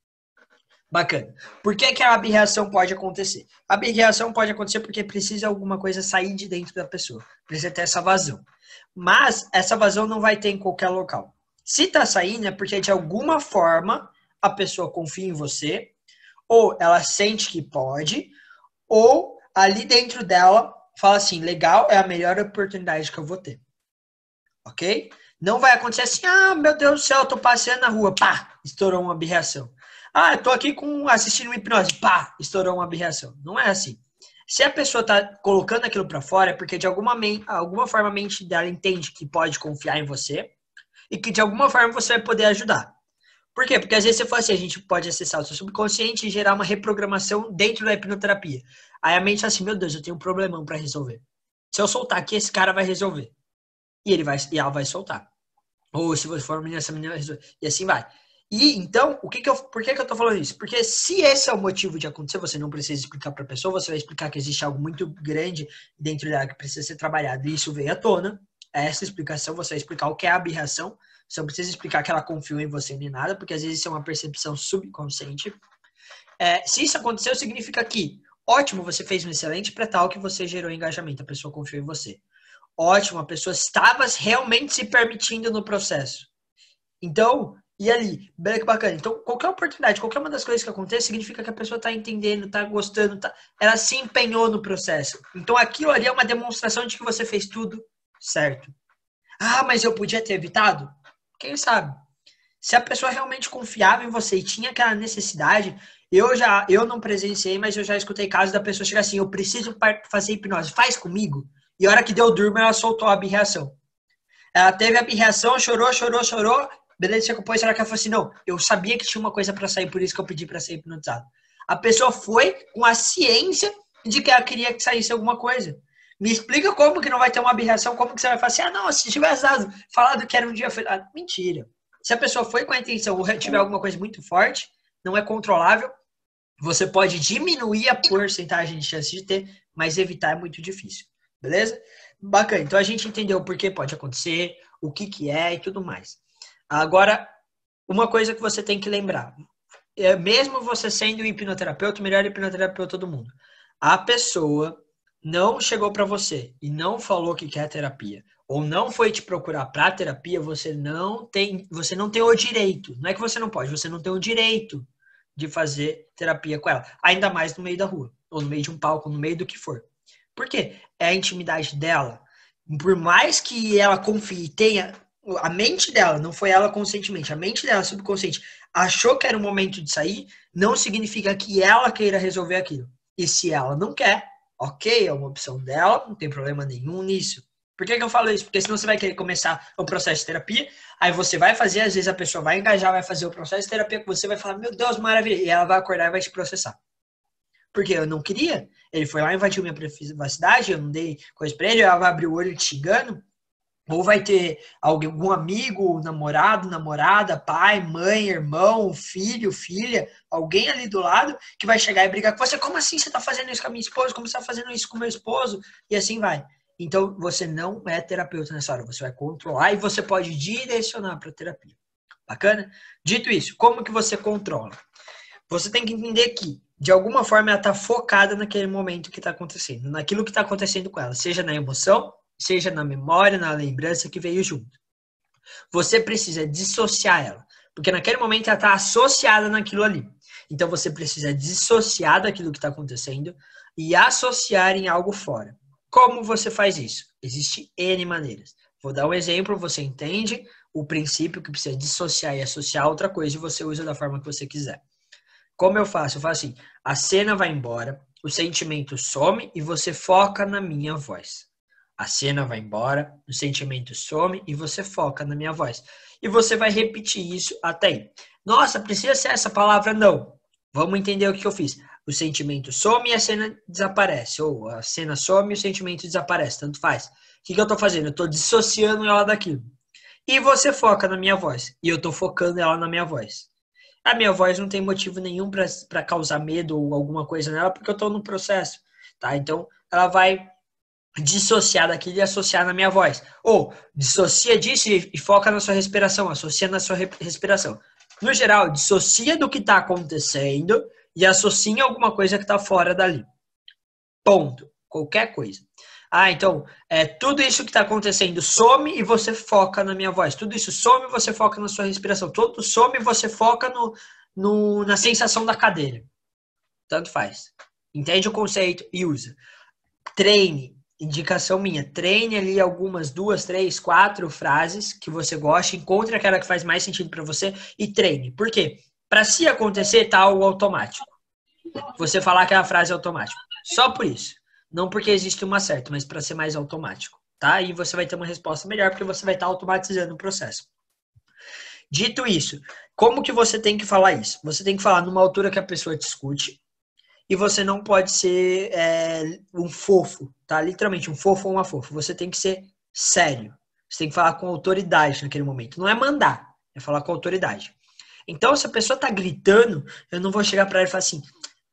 Bacana. Por que a abreação pode acontecer? A abreação pode acontecer porque precisa alguma coisa sair de dentro da pessoa. Precisa ter essa vazão. Mas essa vazão não vai ter em qualquer local. Se tá saindo é porque de alguma forma a pessoa confia em você, ou ela sente que pode, ou ali dentro dela fala assim, legal, é a melhor oportunidade que eu vou ter. Ok? Não vai acontecer assim, ah, meu Deus do céu, eu tô passeando na rua, pá, estourou uma abreação. Ah, eu tô aqui assistindo uma hipnose, pá, estourou uma abreação. Não é assim. Se a pessoa tá colocando aquilo para fora, é porque de alguma forma a mente dela entende que pode confiar em você e que de alguma forma você vai poder ajudar. Por quê? Porque às vezes você fala assim, a gente pode acessar o seu subconsciente e gerar uma reprogramação dentro da hipnoterapia. Aí a mente fala assim, meu Deus, eu tenho um problemão para resolver. Se eu soltar aqui, esse cara vai resolver. E ela vai soltar. Ou se você for uma menina, essa menina vai resolver. E assim vai. E então, por que eu tô falando isso? Porque se esse é o motivo de acontecer, você não precisa explicar para a pessoa, você vai explicar que existe algo muito grande dentro dela que precisa ser trabalhado. E isso veio à tona. Essa explicação, você vai explicar o que é a aberração. Você não precisa explicar que ela confiou em você nem nada, porque às vezes isso é uma percepção subconsciente. Se isso aconteceu, significa que, ótimo, você fez um excelente pré-tal que você gerou engajamento, a pessoa confiou em você. Ótimo, a pessoa estava realmente se permitindo no processo. Então, e ali, que bacana. Então, qualquer oportunidade, qualquer uma das coisas que aconteça, significa que a pessoa está entendendo, está gostando, ela se empenhou no processo. Então, aquilo ali é uma demonstração de que você fez tudo certo. Ah, mas eu podia ter evitado? Quem sabe? Se a pessoa realmente confiava em você e tinha aquela necessidade, eu não presenciei, mas eu já escutei casos da pessoa chegar assim, eu preciso fazer hipnose, faz comigo. E a hora que deu durma, ela soltou a abreação. Ela teve a abreação, chorou. Beleza, você compôs, ela falou assim, não, eu sabia que tinha uma coisa para sair, por isso que eu pedi para ser hipnotizado. A pessoa foi com a ciência de que ela queria que saísse alguma coisa. Me explica como que não vai ter uma abreação, como que você vai falar assim, não, se tivesse falado que era um dia... mentira. Se a pessoa foi com a intenção ou tiver alguma coisa muito forte, não é controlável, você pode diminuir a porcentagem de chance de ter, mas evitar é muito difícil. Beleza? Bacana. Então a gente entendeu o porquê pode acontecer, o que é e tudo mais. Agora, uma coisa que você tem que lembrar. Mesmo você sendo o hipnoterapeuta, o melhor hipnoterapeuta do mundo, a pessoa não chegou para você e não falou que quer terapia, ou não foi te procurar para terapia, você não tem o direito. Não é que você não pode, você não tem o direito de fazer terapia com ela. Ainda mais no meio da rua, ou no meio de um palco, no meio do que for. Por quê? É a intimidade dela. Por mais que ela confie e tenha... A mente dela, não foi ela conscientemente, a mente dela, subconsciente, achou que era o momento de sair, não significa que ela queira resolver aquilo. E se ela não quer, ok, é uma opção dela, não tem problema nenhum nisso. Por que eu falo isso? Porque senão você vai querer começar o processo de terapia, aí você vai fazer, às vezes a pessoa vai engajar, vai fazer o processo de terapia com você, vai falar, meu Deus, maravilha, e ela vai acordar e vai te processar. Porque eu não queria, ele foi lá, invadiu minha privacidade, eu não dei coisa pra ele, ela vai abrir o olho te xingando, ou vai ter algum amigo, namorado, namorada, pai, mãe, irmão, filho, filha, alguém ali do lado que vai chegar e brigar com você. Como assim você está fazendo isso com a minha esposa? Como você está fazendo isso com o meu esposo? E assim vai. Então, você não é terapeuta nessa hora. Você vai controlar e você pode direcionar para a terapia. Bacana? Dito isso, como que você controla? Você tem que entender que, de alguma forma, ela está focada naquele momento que está acontecendo, naquilo que está acontecendo com ela, seja na emoção, seja na memória, na lembrança que veio junto. Você precisa dissociar ela, porque naquele momento ela está associada naquilo ali. Então você precisa dissociar daquilo que está acontecendo e associar em algo fora. Como você faz isso? Existem N maneiras. Vou dar um exemplo, você entende o princípio que precisa dissociar e associar a outra coisa e você usa da forma que você quiser. Como eu faço? Eu faço assim, a cena vai embora, o sentimento some e você foca na minha voz. A cena vai embora, o sentimento some e você foca na minha voz. E você vai repetir isso até aí. Nossa, precisa ser essa palavra? Não. Vamos entender o que eu fiz. O sentimento some e a cena desaparece. Ou a cena some e o sentimento desaparece. Tanto faz. O que eu estou fazendo? Eu estou dissociando ela daquilo. E você foca na minha voz. E eu estou focando ela na minha voz. A minha voz não tem motivo nenhum para causar medo ou alguma coisa nela, porque eu estou no processo. Tá? Então, ela vai dissociar daquilo e associar na minha voz. Ou dissocia disso e foca na sua respiração, associa na sua respiração. No geral, dissocia do que está acontecendo e associa em alguma coisa que está fora dali. Ponto. Qualquer coisa. Então, tudo isso que está acontecendo some e você foca na minha voz. Tudo isso some e você foca na sua respiração. Tudo some e você foca na sensação da cadeira. Tanto faz. Entende o conceito e usa. Treine. Indicação minha, treine ali algumas 2, 3, 4 frases que você gosta, encontre aquela que faz mais sentido para você e treine. Por quê? Para se acontecer, tá algo automático. Você falar aquela frase automático. Só por isso. Não porque existe uma certa, mas para ser mais automático, tá? E você vai ter uma resposta melhor porque você vai estar automatizando o processo. Dito isso, como que você tem que falar isso? Você tem que falar numa altura que a pessoa te escute e você não pode ser um fofo, tá? Literalmente um fofo ou uma fofa. Você tem que ser sério. Você tem que falar com autoridade naquele momento. Não é mandar, é falar com autoridade. Então, se a pessoa tá gritando, eu não vou chegar pra ela e falar assim,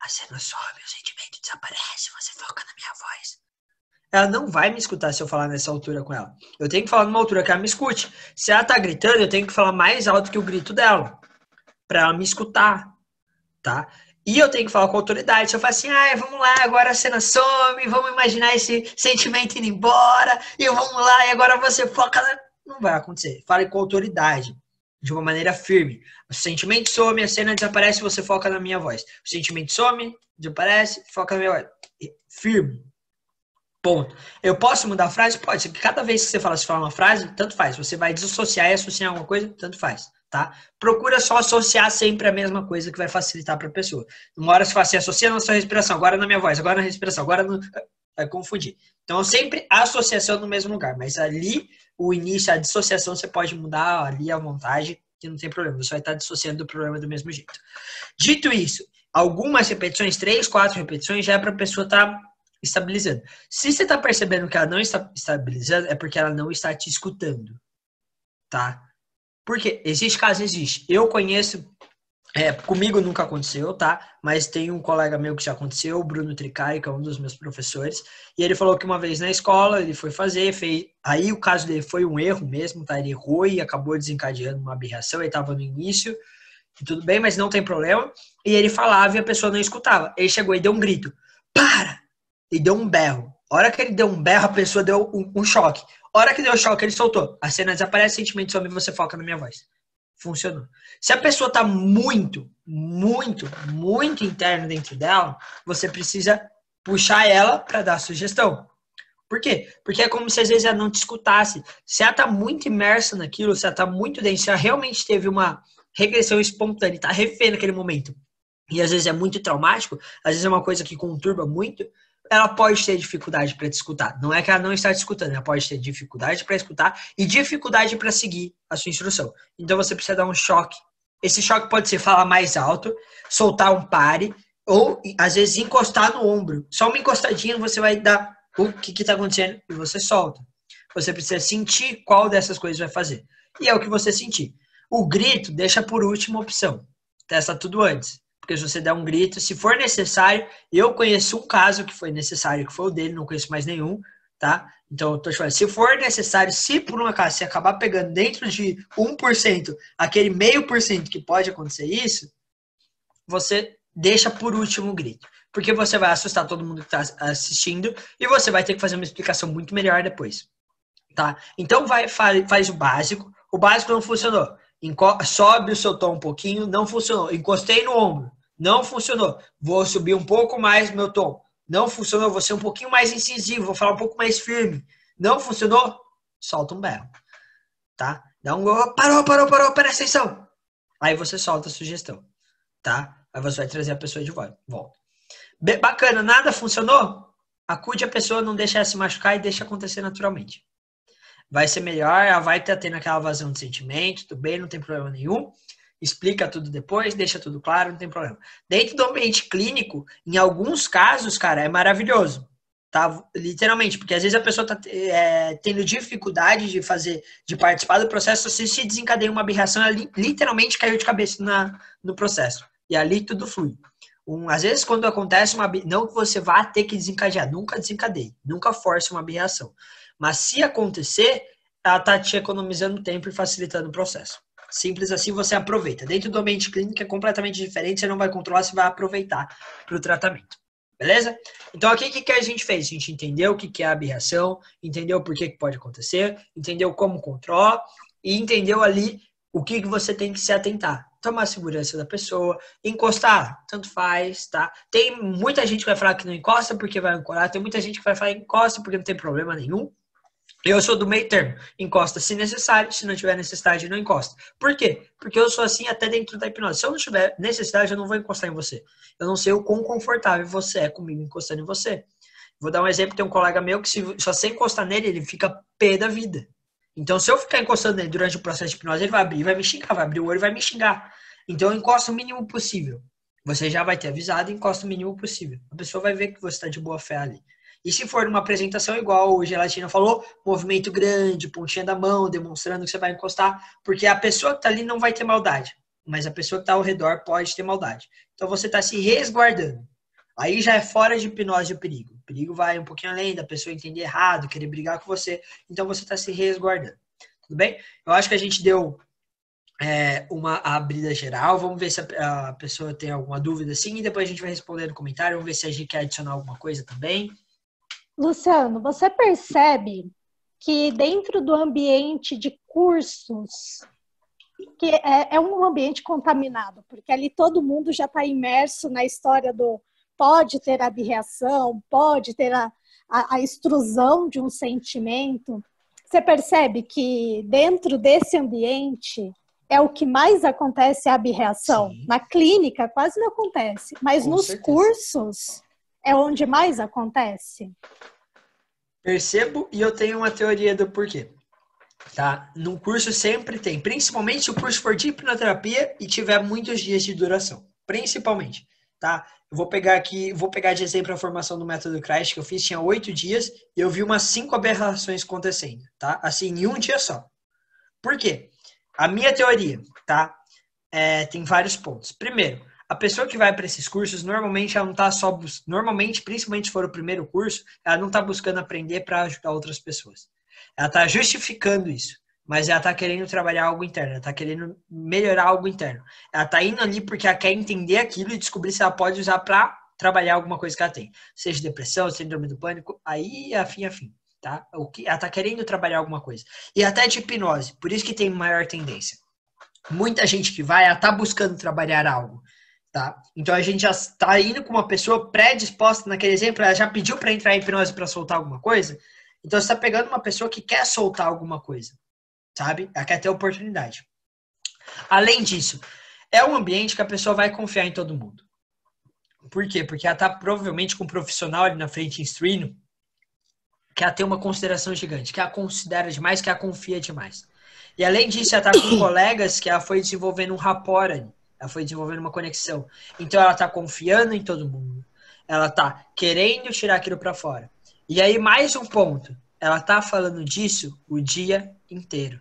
a cena sobe, o sentimento desaparece, você foca na minha voz. Ela não vai me escutar se eu falar nessa altura com ela. Eu tenho que falar numa altura que ela me escute. Se ela tá gritando, eu tenho que falar mais alto que o grito dela, pra ela me escutar, tá? E eu tenho que falar com autoridade. Se eu falar assim, vamos lá, agora a cena some, vamos imaginar esse sentimento indo embora, e vamos lá, e agora você foca... Não vai acontecer. Fale com autoridade, de uma maneira firme. O sentimento some, a cena desaparece, você foca na minha voz. O sentimento some, desaparece, foca na minha voz. Firme. Ponto. Eu posso mudar a frase? Pode. Cada vez que você fala uma frase, tanto faz. Você vai desassociar e associar alguma coisa, tanto faz. Tá? Procura só associar sempre a mesma coisa que vai facilitar para a pessoa. Uma hora você fala assim, associa na sua respiração, agora na minha voz, agora na respiração, agora no... vai confundir. Então, sempre a associação no mesmo lugar, mas ali, o início, a dissociação, você pode mudar ali à vontade, que não tem problema, você vai estar dissociando do problema do mesmo jeito. Dito isso, algumas repetições, 3, 4 repetições, já é para a pessoa estar estabilizando. Se você está percebendo que ela não está estabilizando, é porque ela não está te escutando. Tá? Porque existe caso, existe. Eu conheço, comigo nunca aconteceu, tá? Mas tem um colega meu que já aconteceu, o Bruno Tricari, que é um dos meus professores, e ele falou que uma vez na escola ele foi fazer, aí o caso dele foi um erro mesmo, tá? Ele errou e acabou desencadeando uma aberração, ele estava no início, e tudo bem, mas não tem problema, e ele falava e a pessoa não escutava. Ele chegou e deu um grito, para! E deu um berro. A hora que ele deu um berro, a pessoa deu um choque. A hora que deu o choque, ele soltou. A cena desaparece, sentimento some e você foca na minha voz. Funcionou. Se a pessoa tá muito, muito, muito interno dentro dela, você precisa puxar ela para dar sugestão. Por quê? Porque é como se às vezes ela não te escutasse. Se ela tá muito imersa naquilo, se ela tá muito dentro, se ela realmente teve uma regressão espontânea, tá refém naquele momento, e às vezes é muito traumático, às vezes é uma coisa que conturba muito, ela pode ter dificuldade para te escutar. Não é que ela não está te escutando, ela pode ter dificuldade para escutar e dificuldade para seguir a sua instrução. Então você precisa dar um choque. Esse choque pode ser falar mais alto, soltar um pare, ou às vezes encostar no ombro. Só uma encostadinha você vai dar o que está acontecendo e você solta. Você precisa sentir qual dessas coisas vai fazer. E é o que você sentir. O grito deixa por última opção. Testa tudo antes. Porque se você der um grito, se for necessário, eu conheço um caso que foi necessário, que foi o dele, não conheço mais nenhum, tá? Então, eu tô te falando, se for necessário, se por um acaso você acabar pegando dentro de 1%, aquele 0,5% que pode acontecer isso, você deixa por último o grito. Porque você vai assustar todo mundo que tá assistindo e você vai ter que fazer uma explicação muito melhor depois, tá? Então, faz o básico não funcionou. Sobe o seu tom um pouquinho, não funcionou. Encostei no ombro, não funcionou. Vou subir um pouco mais meu tom. Não funcionou, vou ser um pouquinho mais incisivo, vou falar um pouco mais firme. Não funcionou? Solta um berro. Tá? Dá um parou, presta atenção. Aí você solta a sugestão. Tá? Aí você vai trazer a pessoa de volta. Bacana, nada funcionou? Acude a pessoa, não deixa ela se machucar e deixa acontecer naturalmente. Vai ser melhor, ela vai estar tendo aquela vazão de sentimento, tudo bem, não tem problema nenhum. Explica tudo depois, deixa tudo claro, não tem problema. Dentro do ambiente clínico, em alguns casos, cara, é maravilhoso, tá? Literalmente, porque às vezes a pessoa tá tendo dificuldade de participar do processo, você se desencadeia uma aberração, ela literalmente caiu de cabeça no processo. E ali tudo flui. Às vezes, quando acontece não que você vá ter que desencadear, nunca desencadeie, nunca force uma aberração. Mas se acontecer, ela tá te economizando tempo e facilitando o processo. Simples assim, você aproveita. Dentro do ambiente clínico é completamente diferente, você não vai controlar, você vai aproveitar para o tratamento. Beleza? Então, aqui o que a gente fez? A gente entendeu o que é a aberração, entendeu por que pode acontecer, entendeu como controla e entendeu ali o que você tem que se atentar. Tomar a segurança da pessoa, encostar, tanto faz, tá? Tem muita gente que vai falar que não encosta porque vai ancorar, tem muita gente que vai falar encosta porque não tem problema nenhum. Eu sou do meio termo. Encosta se necessário, se não tiver necessidade, não encosta. Por quê? Porque eu sou assim até dentro da hipnose. Se eu não tiver necessidade, eu não vou encostar em você. Eu não sei o quão confortável você é comigo encostando em você. Vou dar um exemplo, tem um colega meu que se você encostar nele, ele fica pé da vida. Então, se eu ficar encostando nele durante o processo de hipnose, ele vai abrir e vai me xingar, vai abrir o olho e vai me xingar. Então, eu encosto o mínimo possível. Você já vai ter avisado e encosta o mínimo possível. A pessoa vai ver que você está de boa fé ali. E se for numa apresentação igual o Gelatina falou, movimento grande, pontinha da mão, demonstrando que você vai encostar, porque a pessoa que está ali não vai ter maldade, mas a pessoa que está ao redor pode ter maldade. Então você está se resguardando. Aí já é fora de hipnose o perigo. O perigo vai um pouquinho além da pessoa entender errado, querer brigar com você. Então você está se resguardando. Tudo bem? Eu acho que a gente deu uma abrida geral. Vamos ver se a pessoa tem alguma dúvida assim e depois a gente vai responder no comentário. Vamos ver se a gente quer adicionar alguma coisa também. Luciano, você percebe que dentro do ambiente de cursos, que é um ambiente contaminado, porque ali todo mundo já está imerso na história do pode ter abreação, pode ter a extrusão de um sentimento. Você percebe que dentro desse ambiente é o que mais acontece a abreação? Sim. Na clínica quase não acontece, mas Com nos certeza. cursos é onde mais acontece? Percebo e eu tenho uma teoria do porquê. Tá? No curso sempre tem, principalmente se o curso for de hipnoterapia e tiver muitos dias de duração. Principalmente, tá? Eu vou pegar de exemplo a formação do método Christ que eu fiz, tinha 8 dias e eu vi umas 5 aberrações acontecendo, tá? Assim, em um dia só. Por quê? A minha teoria, tá? Tem vários pontos. Primeiro, a pessoa que vai para esses cursos, normalmente ela não está só... Normalmente, principalmente se for o primeiro curso, ela não está buscando aprender para ajudar outras pessoas. Ela está justificando isso, mas ela está querendo trabalhar algo interno, ela está querendo melhorar algo interno. Ela está indo ali porque ela quer entender aquilo e descobrir se ela pode usar para trabalhar alguma coisa que ela tem. Seja depressão, síndrome do pânico, aí afim. Tá? Ela está querendo trabalhar alguma coisa. E até de hipnose, por isso que tem maior tendência. Muita gente que vai, ela está buscando trabalhar algo. Tá? Então a gente já está indo com uma pessoa predisposta, naquele exemplo, ela já pediu para entrar em hipnose para soltar alguma coisa. Então você está pegando uma pessoa que quer soltar alguma coisa, sabe? Ela quer ter oportunidade. Além disso, é um ambiente que a pessoa vai confiar em todo mundo. Por quê? Porque ela está provavelmente com um profissional ali na frente instruindo, que ela tem uma consideração gigante, que ela considera demais, que ela confia demais. E além disso, ela está com colegas que ela foi desenvolvendo um rapport ali. Ela foi desenvolvendo uma conexão. Então ela está confiando em todo mundo. Ela está querendo tirar aquilo para fora. E aí, mais um ponto. Ela tá falando disso o dia inteiro.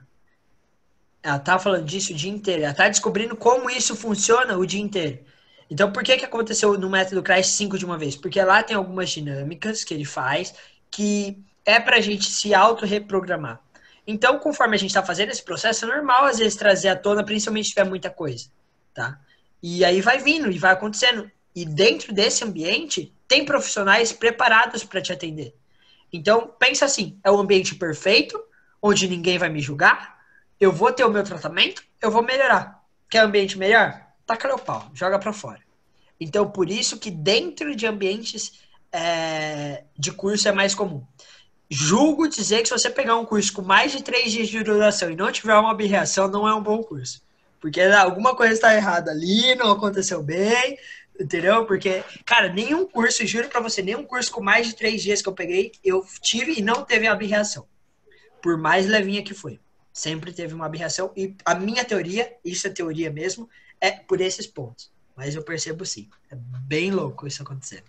Ela tá falando disso o dia inteiro. Ela tá descobrindo como isso funciona o dia inteiro. Então, por que aconteceu no método Christ 5 de uma vez? Porque lá tem algumas dinâmicas que ele faz que é pra gente se auto-reprogramar. Então, conforme a gente tá fazendo esse processo, é normal às vezes trazer à tona, principalmente se tiver muita coisa, tá? E aí vai vindo e vai acontecendo. E dentro desse ambiente, tem profissionais preparados para te atender. Então, pensa assim, é um ambiente perfeito, onde ninguém vai me julgar, eu vou ter o meu tratamento, eu vou melhorar. Quer um ambiente melhor? Taca o pau, joga para fora. Então, por isso que dentro de ambientes de curso é mais comum. Julgo dizer que se você pegar um curso com mais de 3 dias de duração e não tiver uma abreação, não é um bom curso. Porque alguma coisa está errada ali, não aconteceu bem, entendeu? Porque, cara, nenhum curso, juro pra você, nenhum curso com mais de 3 dias que eu peguei, eu tive e não teve abreação. Por mais levinha que foi. Sempre teve uma abreação. E a minha teoria, isso é teoria mesmo, é por esses pontos. Mas eu percebo sim. É bem louco isso acontecendo.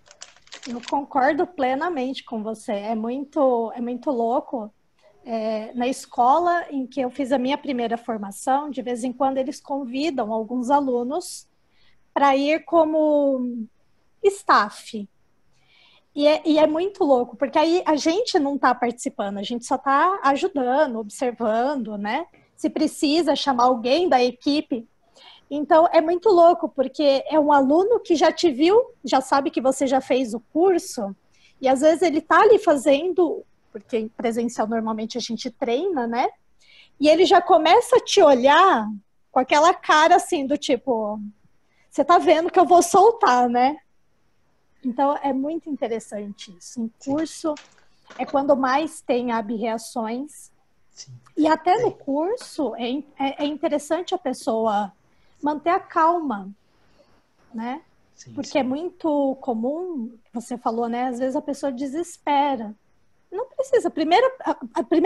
Eu concordo plenamente com você. É muito louco. Na escola em que eu fiz a minha primeira formação, de vez em quando eles convidam alguns alunos para ir como staff. E é muito louco, porque aí a gente não está participando, a gente só está ajudando, observando, né? Se precisa chamar alguém da equipe. Então, é muito louco, porque é um aluno que já te viu, já sabe que você já fez o curso, e às vezes ele está ali fazendo, porque em presencial normalmente a gente treina, né? E ele já começa a te olhar com aquela cara assim, do tipo, você tá vendo que eu vou soltar, né? Então, é muito interessante isso. Em curso é quando mais tem abreações. Sim. E até no curso é interessante a pessoa manter a calma, né? Sim, Porque sim. é muito comum, você falou, né? Às vezes a pessoa desespera. Não precisa. Primeiro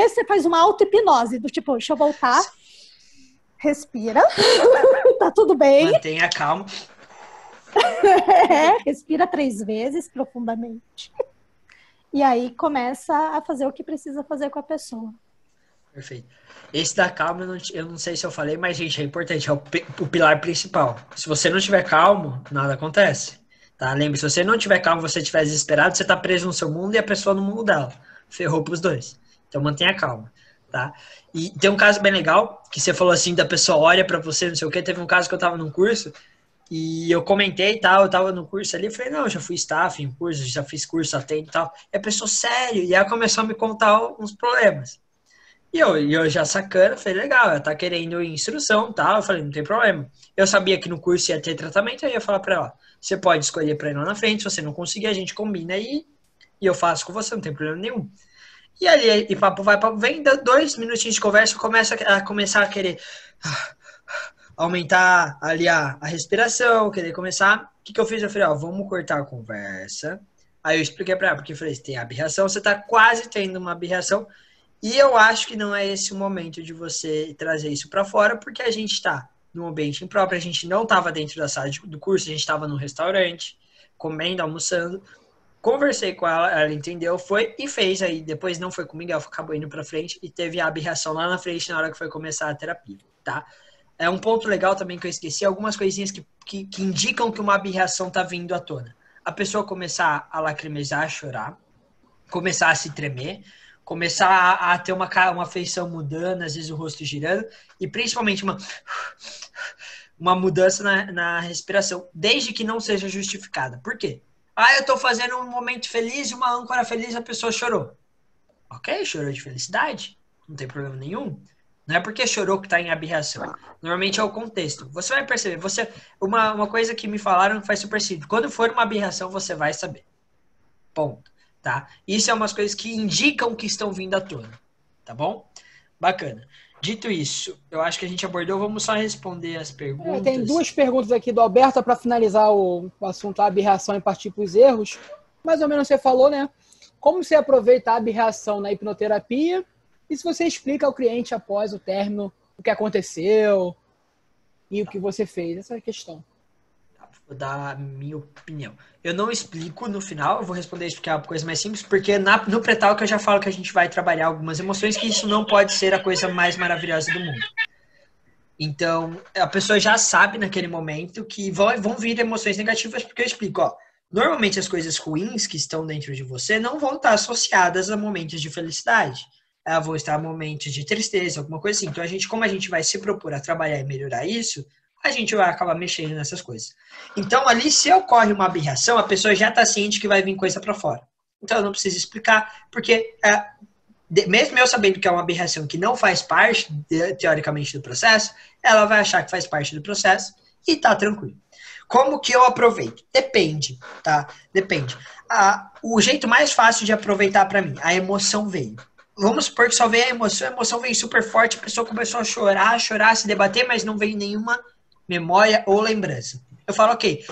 você faz uma auto-hipnose, do tipo, deixa eu voltar, respira, tá tudo bem. Mantenha calma. Respira 3 vezes profundamente. E aí começa a fazer o que precisa fazer com a pessoa. Perfeito. Esse da calma, eu não sei se eu falei, mas, gente, é importante, é o pilar principal. Se você não estiver calmo, nada acontece. Tá? Lembre, se você não estiver calmo, você estiver desesperado, você está preso no seu mundo e a pessoa no mundo dela. Ferrou pros dois. Então mantenha calma. Tá? E tem um caso bem legal, que você falou assim, da pessoa olha para você, não sei o quê. Teve um caso que eu tava num curso, e eu comentei e tal, eu tava no curso ali, eu falei, não, eu já fui staff em curso, já fiz curso atendo e tal. E a pessoa, sério, e ela começou a me contar uns problemas. E eu já sacando, falei, legal, ela tá querendo instrução e tal. Eu falei, não tem problema. Eu sabia que no curso ia ter tratamento, aí eu ia falar pra ela, você pode escolher pra ir lá na frente, se você não conseguir, a gente combina aí e eu faço com você, não tem problema nenhum. E ali, e papo vai, papo vem, dá 2 minutinhos de conversa, começar a querer aumentar ali a respiração, querer começar. O que eu fiz? Eu falei, ó, vamos cortar a conversa. Aí eu expliquei pra ela, porque eu falei, você tem aberração, você tá quase tendo uma aberração, e eu acho que não é esse o momento de você trazer isso para fora, porque a gente está num ambiente impróprio, a gente não estava dentro da sala do curso, a gente estava num restaurante, comendo, almoçando. Conversei com ela, ela entendeu, foi e fez aí. Depois não foi comigo, ela acabou indo para frente e teve a aberração lá na frente na hora que foi começar a terapia, tá? É um ponto legal também que eu esqueci, algumas coisinhas que indicam que uma aberração está vindo à tona. A pessoa começar a lacrimezar, a chorar, começar a se tremer, começar a ter uma feição mudando, às vezes o rosto girando, e principalmente uma mudança na respiração, desde que não seja justificada. Por quê? Ah, eu tô fazendo um momento feliz e uma âncora feliz, a pessoa chorou. Ok, chorou de felicidade, não tem problema nenhum. Não é porque chorou que tá em aberração. Normalmente é o contexto. Você vai perceber. Uma coisa que me falaram que faz super simples. Quando for uma aberração, você vai saber. Ponto. Tá? Isso é umas coisas que indicam que estão vindo à tona. Tá bom? Bacana. Dito isso, eu acho que a gente abordou. Vamos só responder as perguntas. Tem 2 perguntas aqui do Alberto para finalizar o assunto a aberração e partir para os erros. Mais ou menos você falou, né? Como você aproveita a aberração na hipnoterapia e se você explica ao cliente após o término o que aconteceu e o que você fez. Essa é a questão. Vou dar a minha opinião. Eu não explico no final, eu vou responder isso porque é uma coisa mais simples, porque no pré-talk eu já falo que a gente vai trabalhar algumas emoções, que isso não pode ser a coisa mais maravilhosa do mundo. Então, a pessoa já sabe naquele momento que vão vir emoções negativas, porque eu explico, ó, normalmente as coisas ruins que estão dentro de você não vão estar associadas a momentos de felicidade. Elas vão estar a momentos de tristeza, alguma coisa assim. Então, como a gente vai se propor a trabalhar e melhorar isso, a gente vai acabar mexendo nessas coisas. Então, ali, se ocorre uma aberração, a pessoa já está ciente que vai vir coisa para fora. Então, eu não preciso explicar, porque mesmo eu sabendo que é uma aberração que não faz parte, teoricamente, do processo, ela vai achar que faz parte do processo e tá tranquilo. Como que eu aproveito? Depende, tá? Depende. O jeito mais fácil de aproveitar para mim, a emoção veio. Vamos supor que só veio a emoção veio super forte, a pessoa começou a chorar, se debater, mas não veio nenhuma memória ou lembrança. Eu falo, ok,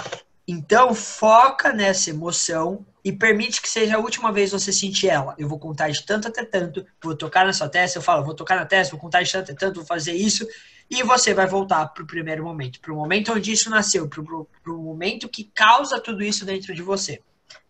então foca nessa emoção e permite que seja a última vez você sentir ela. Eu vou contar de tanto até tanto, vou tocar na sua testa, eu falo, vou tocar na testa, vou contar de tanto até tanto, vou fazer isso, e você vai voltar para o primeiro momento, para o momento onde isso nasceu, para o momento que causa tudo isso dentro de você.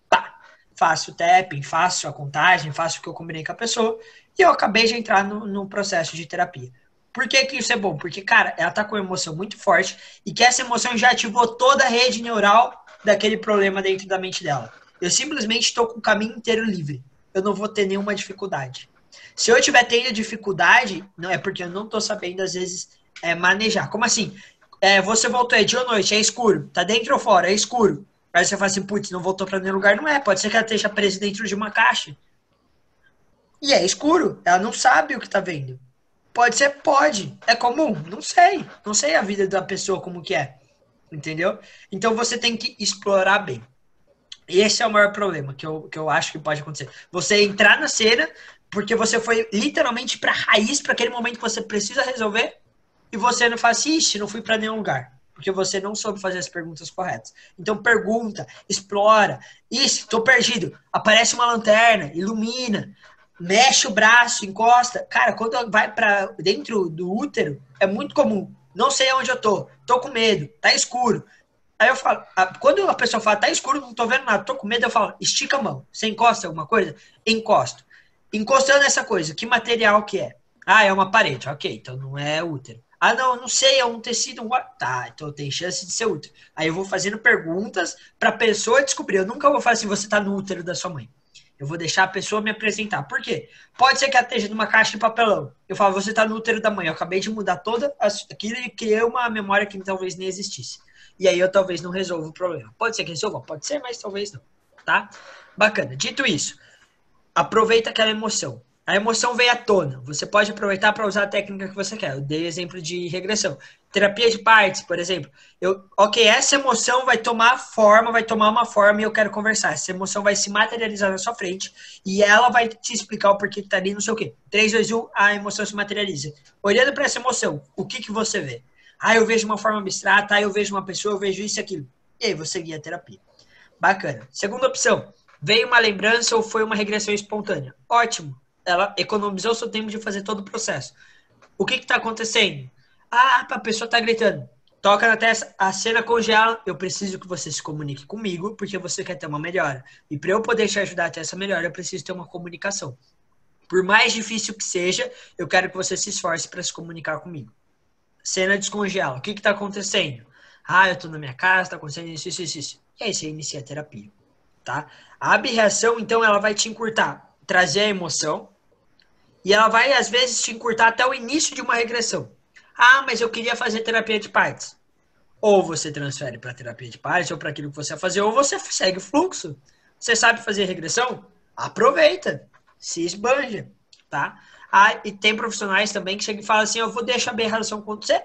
Pá, faço o tapping, faço a contagem, faço o que eu combinei com a pessoa, e eu acabei de entrar no processo de terapia. Por que isso é bom? Porque, cara, ela tá com uma emoção muito forte e que essa emoção já ativou toda a rede neural daquele problema dentro da mente dela. Eu simplesmente estou com o caminho inteiro livre. Eu não vou ter nenhuma dificuldade. Se eu tiver tendo dificuldade, não é porque eu não estou sabendo, às vezes, manejar. Como assim? Você voltou, é dia ou noite, é escuro. Tá dentro ou fora? É escuro. Aí você fala assim, putz, não voltou para nenhum lugar. Não é, pode ser que ela esteja presa dentro de uma caixa. E é escuro. Ela não sabe o que tá vendo. Pode ser? Pode. É comum? Não sei. Não sei a vida da pessoa como que é. Entendeu? Então você tem que explorar bem. E esse é o maior problema que eu acho que pode acontecer. Você entrar na cena porque você foi literalmente pra raiz, para aquele momento que você precisa resolver, e você não faz assim, ixi, não fui pra nenhum lugar. porque você não soube fazer as perguntas corretas. Então pergunta, explora. Isso, tô perdido. Aparece uma lanterna, ilumina, mexe o braço, encosta. Cara, quando vai para dentro do útero, é muito comum. Não sei onde eu tô com medo, tá escuro. Aí eu falo, quando a pessoa fala, tá escuro, não tô vendo nada, tô com medo, eu falo, estica a mão. Você encosta alguma coisa? Encosto. Encostando essa coisa, que material que é? Ah, é uma parede. Ok, então não é útero. Ah, não sei, é um tecido. Tá, então tem chance de ser útero. Aí eu vou fazendo perguntas para a pessoa descobrir. Eu nunca vou falar assim, você está no útero da sua mãe. Eu vou deixar a pessoa me apresentar. Por quê? Pode ser que ela esteja numa caixa de papelão. Eu falo, você está no útero da mãe. Eu acabei de mudar toda aquilo e criei uma memória que talvez nem existisse. E aí eu talvez não resolva o problema. Pode ser que resolva? Pode ser, mas talvez não. Tá? Bacana. Dito isso, aproveita aquela emoção. A emoção veio à tona. Você pode aproveitar para usar a técnica que você quer. Eu dei exemplo de regressão. Terapia de partes, por exemplo. Ok, essa emoção vai tomar uma forma e eu quero conversar. Essa emoção vai se materializar na sua frente e ela vai te explicar o porquê que tá ali, não sei o quê. 3, 2, 1, a emoção se materializa. Olhando para essa emoção, o que você vê? Ah, eu vejo uma forma abstrata, eu vejo uma pessoa, eu vejo isso e aquilo. E aí você guia a terapia. Bacana. Segunda opção. Veio uma lembrança ou foi uma regressão espontânea? Ótimo. Ela economizou seu tempo de fazer todo o processo. O que está acontecendo? Ah, a pessoa está gritando. Toca na testa, a cena congela. Eu preciso que você se comunique comigo, porque você quer ter uma melhora. E para eu poder te ajudar a ter essa melhora, eu preciso ter uma comunicação. Por mais difícil que seja, eu quero que você se esforce para se comunicar comigo. Cena descongela. O que está acontecendo? Ah, eu estou na minha casa, está acontecendo isso. E aí você inicia a terapia. Tá? A abreação, então, ela vai te encurtar, trazer a emoção, e ela vai, às vezes, te encurtar até o início de uma regressão. Ah, mas eu queria fazer terapia de partes. Ou você transfere para terapia de partes, ou para aquilo que você vai fazer, ou você segue o fluxo. Você sabe fazer regressão? Aproveita, se esbanja, tá? Ah, e tem profissionais também que chegam e falam assim, eu vou deixar a aberração acontecer,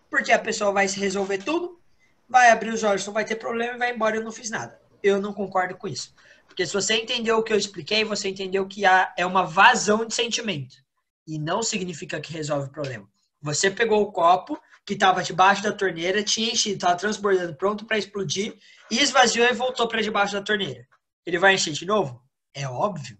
porque a pessoa vai se resolver tudo, vai abrir os olhos, não vai ter problema e vai embora, eu não fiz nada. Eu não concordo com isso. Porque se você entendeu o que eu expliquei, você entendeu que é uma vazão de sentimento. E não significa que resolve o problema. Você pegou o copo que estava debaixo da torneira, tinha enchido, estava transbordando, pronto para explodir, e esvaziou e voltou para debaixo da torneira. Ele vai encher de novo? É óbvio.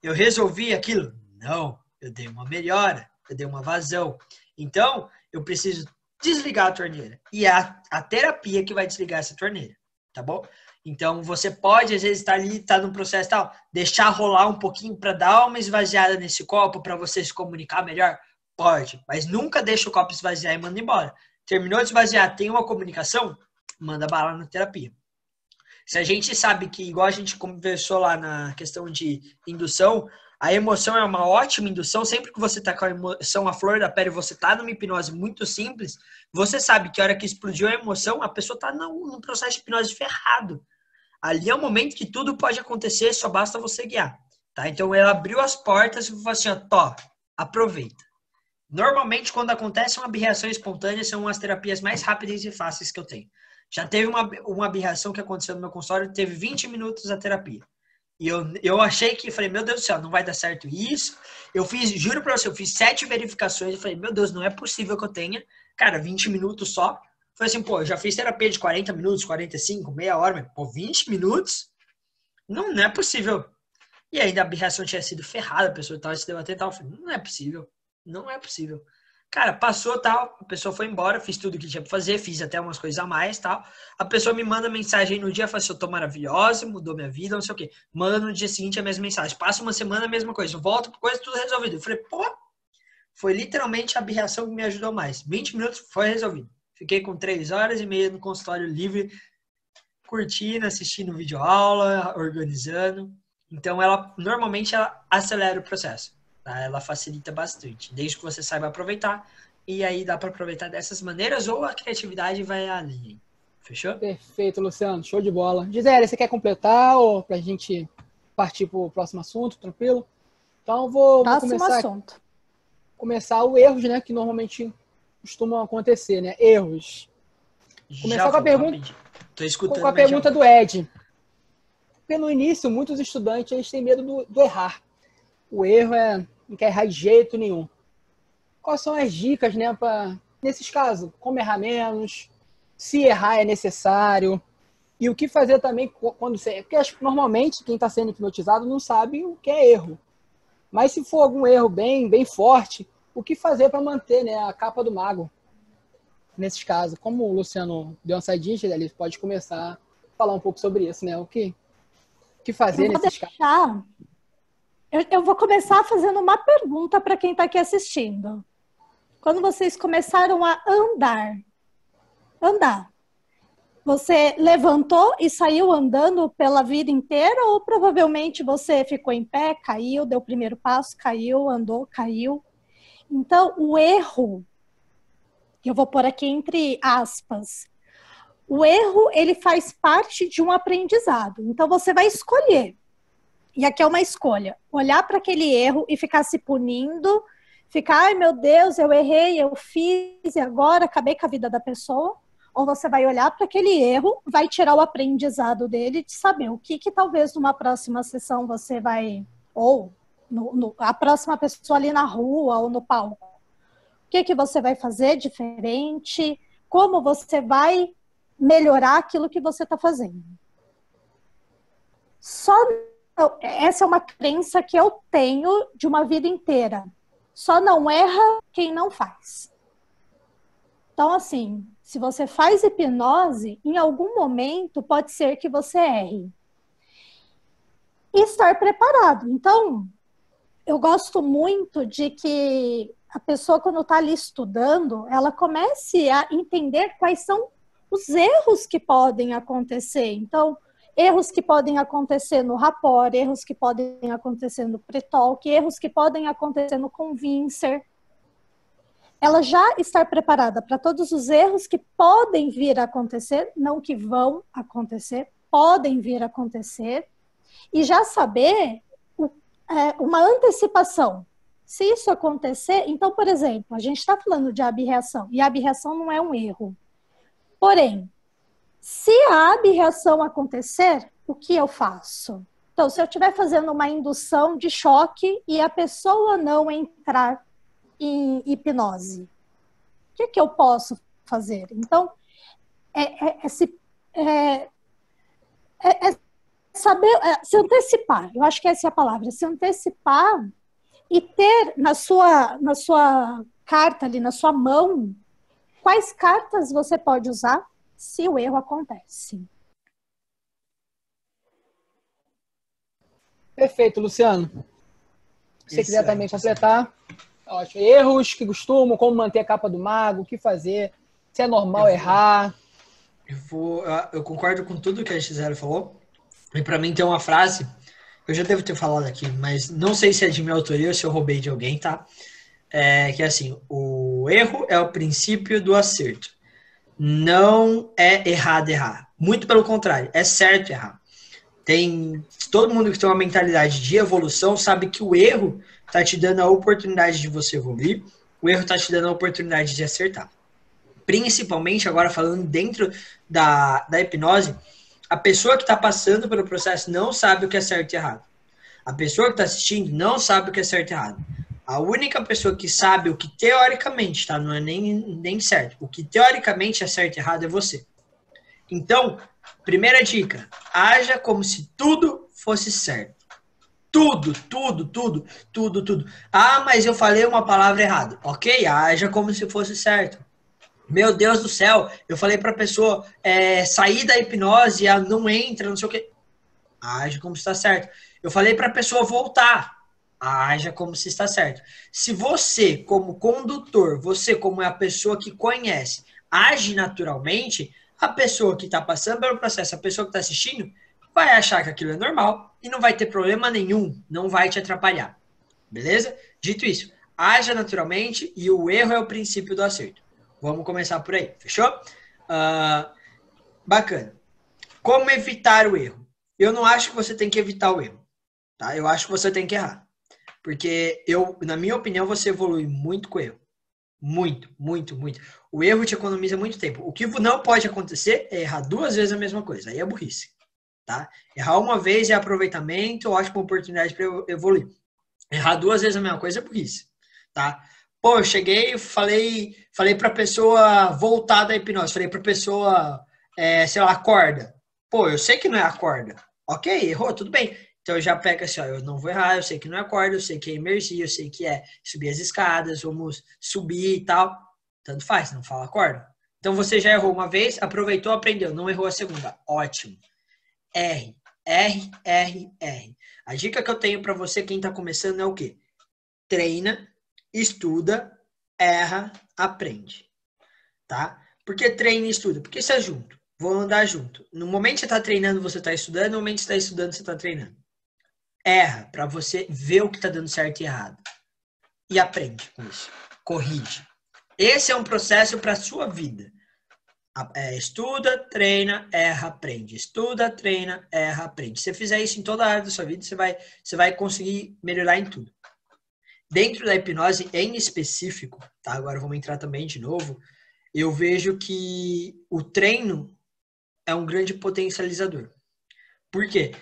Eu resolvi aquilo? Não. Eu dei uma melhora, eu dei uma vazão. Então, eu preciso desligar a torneira. E é a terapia que vai desligar essa torneira. Tá bom? Então, você pode, às vezes, estar ali, estar num processo tal, deixar rolar um pouquinho para dar uma esvaziada nesse copo para você se comunicar melhor? Pode, mas nunca deixa o copo esvaziar e manda embora. Terminou de esvaziar, tem uma comunicação? Manda bala na terapia. Se a gente sabe que, igual a gente conversou lá na questão de indução, a emoção é uma ótima indução. Sempre que você está com a emoção à flor da pele, você está numa hipnose muito simples, você sabe que a hora que explodiu a emoção, a pessoa está num processo de hipnose ferrado. Ali é o momento que tudo pode acontecer, só basta você guiar. Tá? Então, ela abriu as portas e falou assim, ó, aproveita. Normalmente, quando acontece uma abreação espontânea, são as terapias mais rápidas e fáceis que eu tenho. Já teve uma abreação que aconteceu no meu consultório, teve 20 minutos a terapia. E eu achei que, falei, meu Deus do céu, não vai dar certo isso. Eu fiz, juro pra você, eu fiz 7 verificações. Eu falei, meu Deus, não é possível que eu tenha, cara, 20 minutos só. Falei assim, pô, eu já fiz terapia de 40 minutos, 45, meia hora, mas, pô, 20 minutos? Não é possível. E ainda a abreação tinha sido ferrada, a pessoa estava se debatendo e tal. Eu falei, não é possível, não é possível. Cara, passou tal, a pessoa foi embora, fiz tudo o que tinha pra fazer, fiz até umas coisas a mais tal. A pessoa me manda mensagem no dia, fala assim, eu tô maravilhosa, mudou minha vida, não sei o quê. Manda no dia seguinte a mesma mensagem. Passa uma semana a mesma coisa, volta por coisa, tudo resolvido. Eu falei, pô, foi literalmente a abreação que me ajudou mais. 20 minutos foi resolvido. Fiquei com 3 horas e meia no consultório livre, curtindo, assistindo videoaula, organizando. Então, normalmente ela acelera o processo. Tá? Ela facilita bastante, desde que você saiba aproveitar. E aí dá para aproveitar dessas maneiras ou a criatividade vai além. Fechou? Perfeito, Luciano. Show de bola. Gisele, você quer completar ou para a gente partir para o próximo assunto? Tranquilo? Então, vou começar o erros, né, que normalmente costumam acontecer, né? Erros. Começar com a pergunta, com a pergunta do Ed. Porque no início, muitos estudantes eles têm medo do errar. O erro não quer errar de jeito nenhum. Quais são as dicas, né, nesses casos? Como errar menos? se errar é necessário, e o que fazer também quando você... Porque normalmente quem está sendo hipnotizado não sabe o que é erro. Mas se for algum erro bem forte, o que fazer para manter, né, a capa do mago? Nesses casos, como o Luciano deu uma saidinha, ele pode começar a falar um pouco sobre isso, né? O que fazer nesses casos? Eu vou começar fazendo uma pergunta para quem está aqui assistindo. Quando vocês começaram a andar, você levantou e saiu andando pela vida inteira ou provavelmente você ficou em pé, caiu, deu o primeiro passo, caiu, andou, caiu? Então, o erro, eu vou pôr aqui entre aspas, o erro, ele faz parte de um aprendizado. Então, você vai escolher. E aqui é uma escolha. Olhar para aquele erro e ficar se punindo, ficar, ai meu Deus, eu errei, eu fiz e agora acabei com a vida da pessoa. Ou você vai olhar para aquele erro, vai tirar o aprendizado dele de saber o que talvez numa próxima sessão você vai, ou a próxima pessoa ali na rua ou no palco. O que você vai fazer diferente, como você vai melhorar aquilo que você está fazendo. Essa é uma crença que eu tenho de uma vida inteira. Só não erra quem não faz. Então, assim, se você faz hipnose, em algum momento pode ser que você erre. E estar preparado. Então, eu gosto muito de que a pessoa, quando está ali estudando, ela comece a entender quais são os erros que podem acontecer. Então, erros que podem acontecer no rapport, erros que podem acontecer no pre-talk, erros que podem acontecer no convincer. Ela já estar preparada para todos os erros que podem vir a acontecer, não que vão acontecer, podem vir a acontecer, e já saber uma antecipação. Se isso acontecer, então, por exemplo, a gente está falando de abreação, e a abreação não é um erro. Porém, se a abreação acontecer, o que eu faço? Então, se eu estiver fazendo uma indução de choque e a pessoa não entrar em hipnose, o que eu posso fazer? Então, saber se antecipar. Eu acho que essa é a palavra. Se antecipar e ter na sua carta ali, na sua mão, quais cartas você pode usar se o erro acontece. Perfeito, Luciano. Se você quiser também completar, ótimo. Erros que costumam, como manter a capa do mago, o que fazer, se é normal errar. Eu concordo com tudo que a Gisele falou. E para mim tem uma frase, eu já devo ter falado aqui, mas não sei se é de minha autoria ou se eu roubei de alguém, tá? Que é assim, o erro é o princípio do acerto. Não é errado errar. Muito pelo contrário, é certo errar. Todo mundo que tem uma mentalidade de evolução sabe que o erro está te dando a oportunidade de você evoluir, o erro está te dando a oportunidade de acertar. Principalmente, agora falando dentro da hipnose, a pessoa que está passando pelo processo não sabe o que é certo e errado. A pessoa que está assistindo não sabe o que é certo e errado. A única pessoa que sabe o que teoricamente, tá? Não é nem certo. O que teoricamente é certo e errado é você. Então, primeira dica, haja como se tudo fosse certo. Tudo. Ah, mas eu falei uma palavra errada. Ok, haja como se fosse certo. Meu Deus do céu, eu falei para a pessoa sair da hipnose, ela não entra, não sei o quê. Haja como se está certo. Eu falei para a pessoa voltar. Haja como se está certo. Se você, como condutor, você como é a pessoa que conhece, age naturalmente, a pessoa que está passando pelo processo, a pessoa que está assistindo, vai achar que aquilo é normal e não vai ter problema nenhum, não vai te atrapalhar. Beleza? Dito isso, haja naturalmente e o erro é o princípio do acerto. Vamos começar por aí, fechou? Bacana. Como evitar o erro? Eu não acho que você tem que evitar o erro, tá? Eu acho que você tem que errar. Porque na minha opinião, você evolui muito com o erro. Muito. O erro te economiza muito tempo. O que não pode acontecer é errar 2 vezes a mesma coisa. Aí é burrice, tá? Errar uma vez é aproveitamento, ótima oportunidade para evoluir. Errar 2 vezes a mesma coisa é burrice, tá? Pô, eu cheguei, falei pra pessoa voltar da hipnose, falei pra pessoa, sei lá, acorda. Pô, eu sei que não é acorda. Ok, errou, tudo bem. Então eu já pego assim, ó, eu não vou errar, eu sei que não é acorda, eu sei que é emergir, eu sei que é subir as escadas, vamos subir e tal. Tanto faz, não fala acorda. Então você já errou uma vez, aproveitou, aprendeu, não errou a segunda. Ótimo. R, R, R, R. A dica que eu tenho pra você, quem tá começando, é o quê? Treina, estuda, erra, aprende, tá? Por que treina e estuda? Porque isso é junto, vou andar junto. No momento que você está treinando, você está estudando, no momento que você está estudando, você está treinando. Erra, para você ver o que está dando certo e errado. E aprende com isso, corrige. Esse é um processo para a sua vida. Estuda, treina, erra, aprende. Estuda, treina, erra, aprende. Se você fizer isso em toda a área da sua vida, você vai conseguir melhorar em tudo. Dentro da hipnose em específico, tá? Agora vamos entrar também de novo. Eu vejo que o treino é um grande potencializador. Por quê?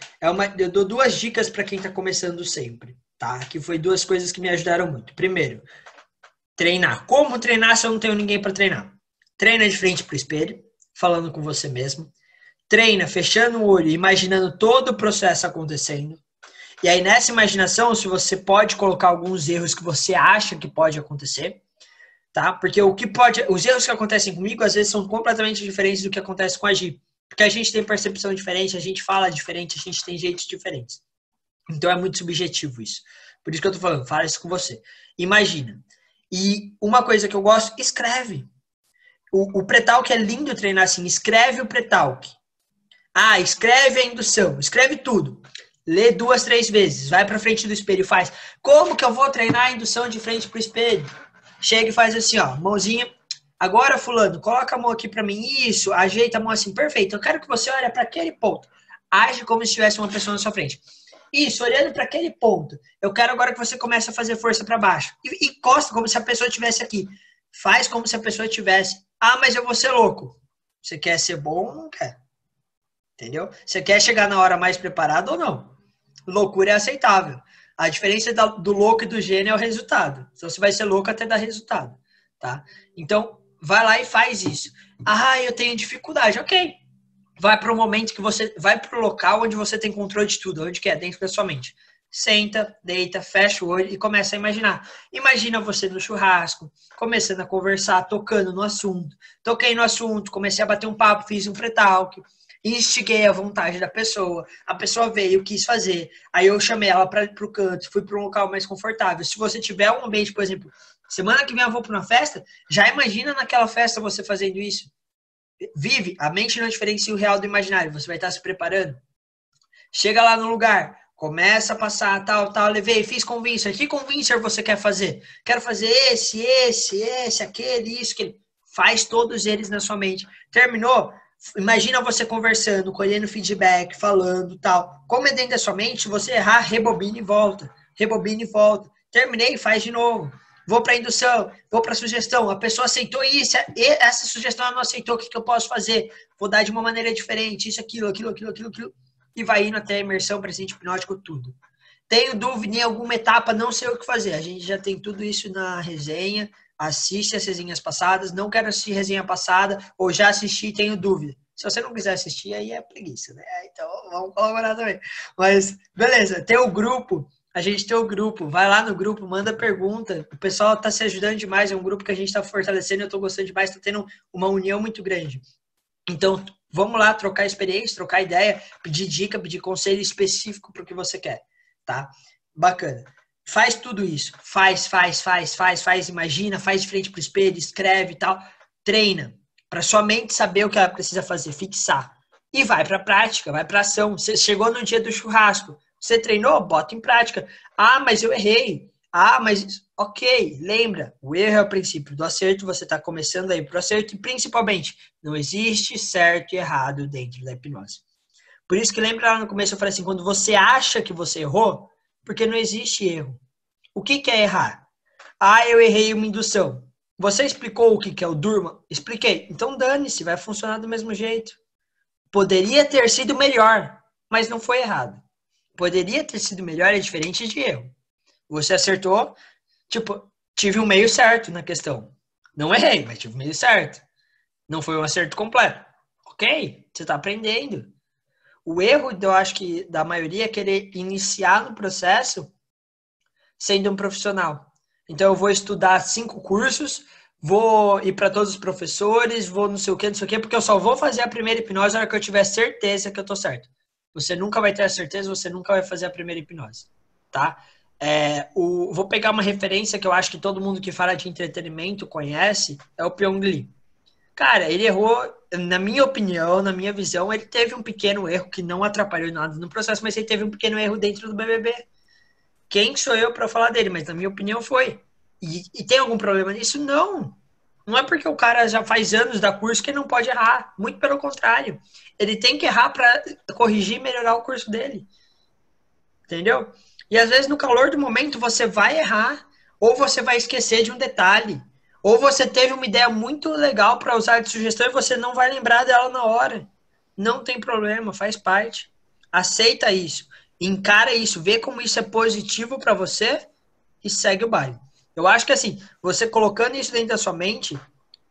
Eu dou 2 dicas para quem está começando sempre, tá? Que foi 2 coisas que me ajudaram muito. Primeiro, treinar. Como treinar se eu não tenho ninguém para treinar? Treina de frente para o espelho, falando com você mesmo. Treina fechando o olho, imaginando todo o processo acontecendo. E aí, nessa imaginação, se você pode colocar alguns erros que você acha que pode acontecer, tá? Porque os erros que acontecem comigo, às vezes, são completamente diferentes do que acontece com a Gi. Porque a gente tem percepção diferente, a gente fala diferente, a gente tem jeitos diferentes. Então, é muito subjetivo isso. Por isso que eu tô falando, fala isso com você. Imagina. E uma coisa que eu gosto, escreve. O pré-talk é lindo treinar assim, escreve o pré-talk. Escreve a indução, escreve tudo. Lê 2, 3 vezes, vai pra frente do espelho e faz. Como que eu vou treinar a indução de frente pro espelho? Chega e faz assim, ó, mãozinha. Agora, fulano, coloca a mão aqui pra mim. Isso, ajeita a mão assim, perfeito. Eu quero que você olhe para aquele ponto. Age como se tivesse uma pessoa na sua frente. Isso, olhando para aquele ponto. Eu quero agora que você comece a fazer força para baixo. E encosta como se a pessoa estivesse aqui. Faz como se a pessoa estivesse. Mas eu vou ser louco. Você quer ser bom ou não quer? Entendeu? Você quer chegar na hora mais preparado ou não? Loucura é aceitável. A diferença do louco e do gênio é o resultado. Então, você vai ser louco até dar resultado. Tá? Então, vai lá e faz isso. Eu tenho dificuldade. Ok. Vai para o momento que você... Vai para o local onde você tem controle de tudo. Onde que é? Dentro da sua mente. Senta, deita, fecha o olho e começa a imaginar. Imagina você no churrasco, começando a conversar, tocando no assunto. Toquei no assunto, comecei a bater um papo, fiz um pré-talk. Instiguei a vontade da pessoa, a pessoa veio, quis fazer, aí eu chamei ela para o canto, fui para um local mais confortável. Se você tiver um ambiente, por exemplo, semana que vem eu vou para uma festa, já imagina naquela festa você fazendo isso. Vive, a mente não diferencia o real do imaginário, você vai estar se preparando. Chega lá no lugar, começa a passar, tal, levei, fiz convincer. Que convincer você quer fazer? Quero fazer esse, aquele, isso, aquele. Faz todos eles na sua mente. Terminou? Imagina você conversando, colhendo feedback, falando, tal. Como é dentro da sua mente, se você errar, rebobina e volta. Rebobina e volta. Terminei, faz de novo. Vou para a indução, vou para a sugestão. A pessoa aceitou isso, essa sugestão ela não aceitou, o que eu posso fazer? Vou dar de uma maneira diferente, isso, aquilo. E vai indo até a imersão, presente hipnótico, tudo. Tenho dúvida em alguma etapa, não sei o que fazer. A gente já tem tudo isso na resenha. Assiste as resenhas passadas, não quero assistir resenha passada, ou já assisti e tenho dúvida. Se você não quiser assistir, aí é preguiça, né? Então, vamos colaborar também. Mas, beleza, tem o grupo, a gente tem o grupo, vai lá no grupo, manda pergunta, o pessoal tá se ajudando demais, é um grupo que a gente tá fortalecendo, eu tô gostando demais, tá tendo uma união muito grande. Então, vamos lá trocar experiência, trocar ideia, pedir dica, pedir conselho específico pro que você quer, tá? Bacana. Faz tudo isso. Faz, imagina, faz de frente pro espelho, escreve e tal. Treina. Para sua mente saber o que ela precisa fazer, fixar. E vai pra prática, vai pra ação. Você chegou no dia do churrasco. Você treinou? Bota em prática. Mas eu errei. Mas... Ok, lembra. O erro é o princípio do acerto. Você tá começando aí pro acerto. E principalmente, não existe certo e errado dentro da hipnose. Por isso que lembra lá no começo eu falei assim, quando você acha que você errou, porque não existe erro. O que é errar? Eu errei uma indução. Você explicou o que é o durma? Expliquei. Então dane-se, vai funcionar do mesmo jeito. Poderia ter sido melhor, mas não foi errado. Poderia ter sido melhor é diferente de erro. Você acertou, tipo, tive um meio certo na questão. Não errei, mas tive um meio certo. Não foi um acerto completo. Ok, você está aprendendo. O erro, eu acho que da maioria é querer iniciar no processo sendo um profissional. Então eu vou estudar 5 cursos, vou ir para todos os professores, vou não sei o que, porque eu só vou fazer a primeira hipnose na hora que eu tiver certeza que eu tô certo. Você nunca vai ter a certeza, você nunca vai fazer a primeira hipnose, tá? Vou pegar uma referência que eu acho que todo mundo que fala de entretenimento conhece, é o Pyong Lee. Cara, ele errou, na minha opinião, na minha visão, ele teve um pequeno erro que não atrapalhou nada no processo, mas ele teve um pequeno erro dentro do BBB. Quem sou eu para falar dele? Mas na minha opinião foi. E tem algum problema nisso? Não. Não é porque o cara já faz anos da curso que ele não pode errar. Muito pelo contrário. Ele tem que errar para corrigir e melhorar o curso dele. Entendeu? E às vezes no calor do momento você vai errar, ou você vai esquecer de um detalhe, ou você teve uma ideia muito legal para usar de sugestão e você não vai lembrar dela na hora. Não tem problema, faz parte. Aceita isso. Encara isso, vê como isso é positivo para você e segue o baile. Eu acho que assim, você colocando isso dentro da sua mente,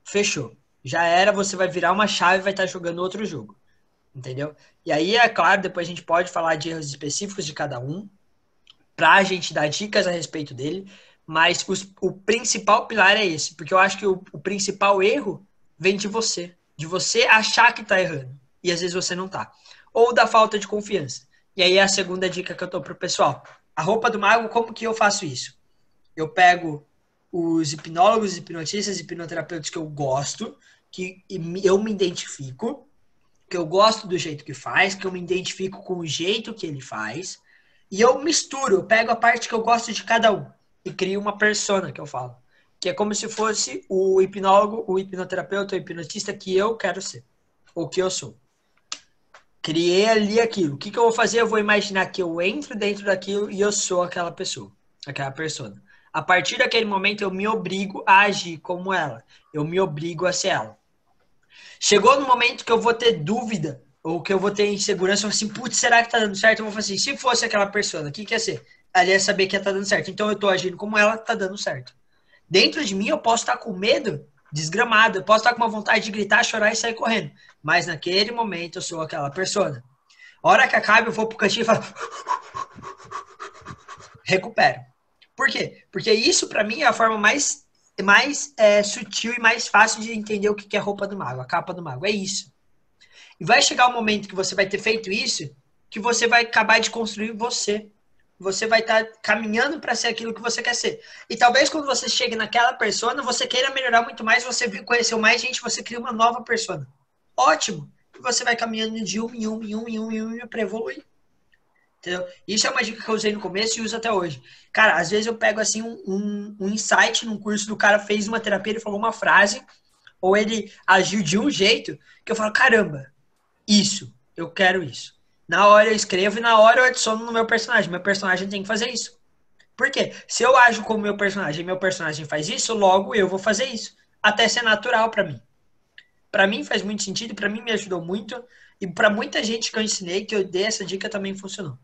fechou. Já era, você vai virar uma chave e vai estar jogando outro jogo. Entendeu? E aí, é claro, depois a gente pode falar de erros específicos de cada um, pra gente dar dicas a respeito dele, mas o principal pilar é esse, porque eu acho que o principal erro vem de você achar que tá errando, e às vezes você não tá. Ou da falta de confiança. E aí é a segunda dica que eu dou pro pessoal. A roupa do mago, como que eu faço isso? Eu pego os hipnólogos, hipnotistas, hipnoterapeutas que eu gosto, que eu me identifico, que eu gosto do jeito que faz, que eu me identifico com o jeito que ele faz, e eu misturo, eu pego a parte que eu gosto de cada um e crio uma persona, que eu falo. Que é como se fosse o hipnólogo, o hipnoterapeuta, o hipnotista que eu quero ser, ou que eu sou. Criei ali aquilo. O que eu vou fazer? Eu vou imaginar que eu entro dentro daquilo e eu sou aquela pessoa, aquela persona. A partir daquele momento, eu me obrigo a agir como ela. Eu me obrigo a ser ela. Chegou no momento que eu vou ter dúvida, ou que eu vou ter insegurança, eu vou assim, putz, será que tá dando certo? Eu vou falar assim, se fosse aquela persona, o que ia ser? Ali é saber que tá dando certo. Então eu tô agindo como ela, tá dando certo. Dentro de mim, eu posso estar com medo, desgramado, eu posso estar com uma vontade de gritar, chorar e sair correndo. Mas naquele momento, eu sou aquela persona. A hora que acaba, eu vou pro cantinho e falo... recupero. Por quê? Porque isso, pra mim, é a forma mais sutil e mais fácil de entender o que é a roupa do mago, a capa do mago. É isso. E vai chegar um momento que você vai ter feito isso, que você vai acabar de construir você. Você vai estar caminhando para ser aquilo que você quer ser. E talvez quando você chegue naquela persona, você queira melhorar muito mais, você conheceu mais gente, você cria uma nova persona. Ótimo. E você vai caminhando de um em um para evoluir. Entendeu? Isso é uma dica que eu usei no começo e uso até hoje. Cara, às vezes eu pego assim um insight num curso do cara, fez uma terapia, ele falou uma frase, ou ele agiu de um jeito, que eu falo, caramba, isso, eu quero isso. Na hora eu escrevo e na hora eu adiciono no meu personagem. Meu personagem tem que fazer isso. Por quê? Se eu ajo como meu personagem faz isso, logo eu vou fazer isso. Até ser natural pra mim. Pra mim faz muito sentido, pra mim me ajudou muito, e pra muita gente que eu ensinei, que eu dei essa dica, também funcionou.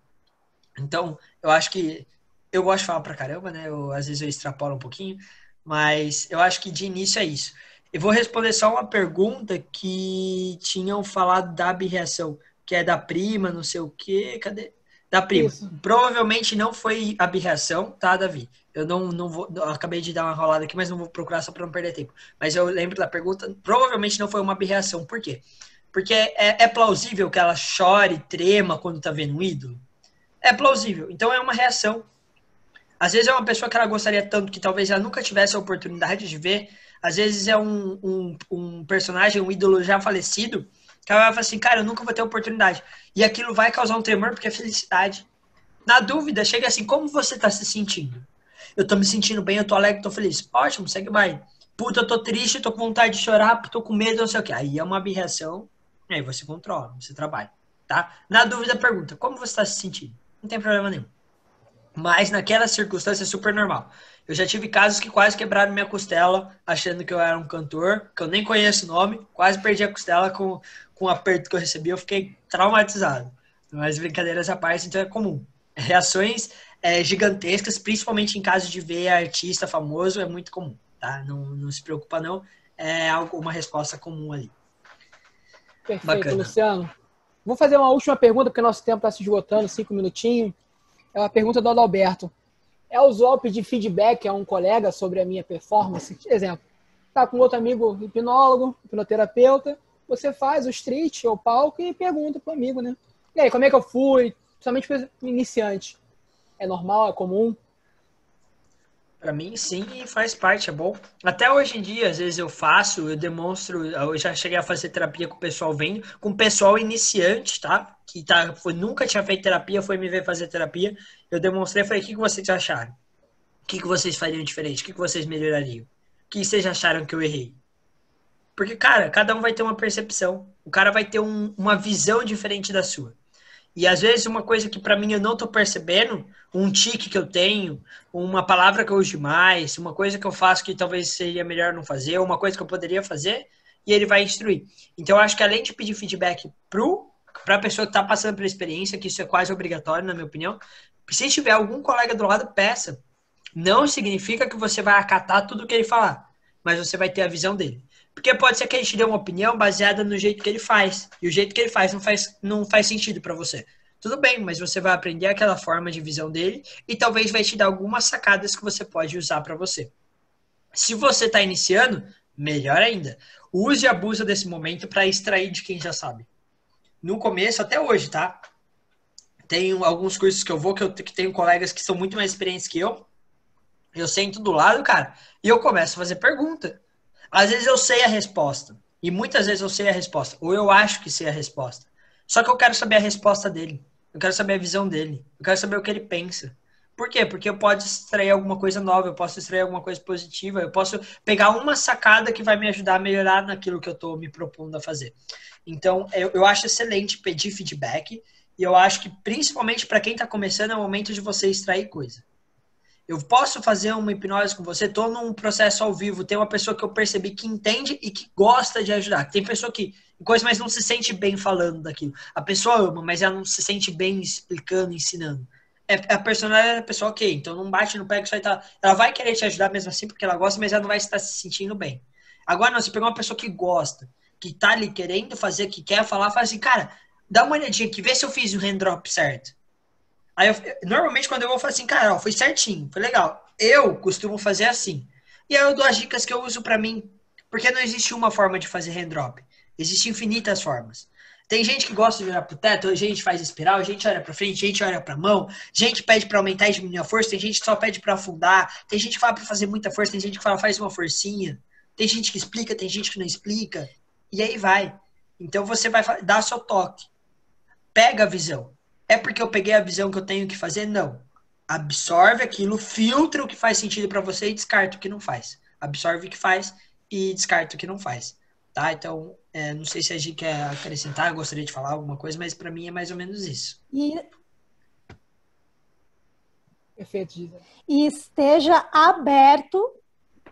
Então, eu acho que... Eu gosto de falar pra caramba, né? Às vezes eu extrapolo um pouquinho, mas eu acho que de início é isso. Eu vou responder só uma pergunta que tinham falado da abreação, que é da prima, não sei o quê. Cadê? Da prima. Isso. Provavelmente não foi abreação, tá, Davi? Eu não vou... Eu acabei de dar uma rolada aqui, mas não vou procurar só pra não perder tempo. Mas eu lembro da pergunta, provavelmente não foi uma abreação. Por quê? Porque é plausível que ela chore, trema quando tá vendo um ídolo? É plausível. Então é uma reação. Às vezes é uma pessoa que ela gostaria tanto que talvez ela nunca tivesse a oportunidade de ver. Às vezes é um personagem, um ídolo já falecido, que ela vai falar assim, cara, eu nunca vou ter oportunidade. E aquilo vai causar um tremor porque é felicidade. Na dúvida, chega assim, como você tá se sentindo? Eu tô me sentindo bem, eu tô alegre, tô feliz. Ótimo, segue o baile. Puta, eu tô triste, eu tô com vontade de chorar, tô com medo, não sei o quê. Aí é uma abreação, aí você controla, você trabalha, tá? Na dúvida, pergunta, como você tá se sentindo? Não tem problema nenhum. Mas naquela circunstância é super normal. Eu já tive casos que quase quebraram minha costela, achando que eu era um cantor, que eu nem conheço o nome, quase perdi a costela com o aperto que eu recebi, eu fiquei traumatizado. Mas brincadeiras à parte, então é comum. Reações gigantescas, principalmente em caso de ver artista famoso, é muito comum, tá? Não se preocupa não, é uma resposta comum ali. Perfeito, Bacana. Luciano. Vou fazer uma última pergunta, porque nosso tempo está se esgotando, 5 minutinhos. É uma pergunta do Adalberto. É usual pedir feedback a um colega sobre a minha performance? Exemplo, tá com outro amigo hipnólogo, hipnoterapeuta, você faz o street ou palco e pergunta pro amigo, né? E aí, como é que eu fui? Principalmente para iniciante. É normal, é comum? Para mim, sim, e faz parte, é bom. Até hoje em dia, às vezes eu faço, eu demonstro, eu já cheguei a fazer terapia com o pessoal vendo, com o pessoal iniciante, tá? Que nunca tinha feito terapia, foi me ver fazer terapia. Eu demonstrei, falei, o que vocês acharam? O que vocês fariam diferente? O que vocês melhorariam? O que vocês acharam que eu errei? Porque, cara, cada um vai ter uma percepção. O cara vai ter uma visão diferente da sua. E às vezes uma coisa que para mim eu não tô percebendo, um tique que eu tenho, uma palavra que eu uso demais, uma coisa que eu faço que talvez seria melhor não fazer, ou uma coisa que eu poderia fazer, e ele vai instruir. Então eu acho que além de pedir feedback para a pessoa que está passando pela experiência, que isso é quase obrigatório, na minha opinião, se tiver algum colega do lado, peça. Não significa que você vai acatar tudo que ele falar, mas você vai ter a visão dele. Porque pode ser que ele te dê uma opinião baseada no jeito que ele faz. E o jeito que ele faz não faz sentido para você. Tudo bem, mas você vai aprender aquela forma de visão dele e talvez vai te dar algumas sacadas que você pode usar para você. Se você está iniciando, melhor ainda. Use e abusa desse momento para extrair de quem já sabe. No começo, até hoje, tá? Tem alguns cursos que eu vou que tenho colegas que são muito mais experientes que eu. Eu sento do lado, cara, e eu começo a fazer pergunta. Às vezes eu sei a resposta. E muitas vezes eu sei a resposta. Ou eu acho que sei a resposta. Só que eu quero saber a resposta dele. Eu quero saber a visão dele. Eu quero saber o que ele pensa. Por quê? Porque eu posso extrair alguma coisa nova, eu posso extrair alguma coisa positiva, eu posso pegar uma sacada que vai me ajudar a melhorar naquilo que eu estou me propondo a fazer. Então, eu acho excelente pedir feedback. E eu acho que, principalmente para quem está começando, é o momento de você extrair coisa. Eu posso fazer uma hipnose com você, estou num processo ao vivo, tem uma pessoa que eu percebi que entende e que gosta de ajudar. Tem pessoa que, coisa, mas não se sente bem falando daquilo. A pessoa ama, mas ela não se sente bem explicando, ensinando. A personalidade da pessoa, ok, então não bate no pé que só tá. Ela vai querer te ajudar mesmo assim porque ela gosta, mas ela não vai estar se sentindo bem. Agora, não, você pegou uma pessoa que gosta, que tá ali querendo fazer, que quer falar, fala assim, cara, dá uma olhadinha aqui, vê se eu fiz o hand drop certo. Aí normalmente quando eu vou falar assim, cara, ó, foi certinho, foi legal. Eu costumo fazer assim. E aí eu dou as dicas que eu uso pra mim, porque não existe uma forma de fazer hand drop. Existem infinitas formas. Tem gente que gosta de olhar pro teto, gente faz espiral, gente olha pra frente, gente olha pra mão, gente pede pra aumentar e diminuir a força, tem gente que só pede pra afundar, tem gente que fala pra fazer muita força, tem gente que fala faz uma forcinha, tem gente que explica, tem gente que não explica, e aí vai. Então você vai dar seu toque. Pega a visão. É porque eu peguei a visão que eu tenho que fazer? Não. Absorve aquilo, filtra o que faz sentido para você e descarta o que não faz. Absorve o que faz e descarta o que não faz. Tá? Então, não sei se a gente quer acrescentar, gostaria de falar alguma coisa, mas para mim é mais ou menos isso. Perfeito, Gisele. E esteja aberto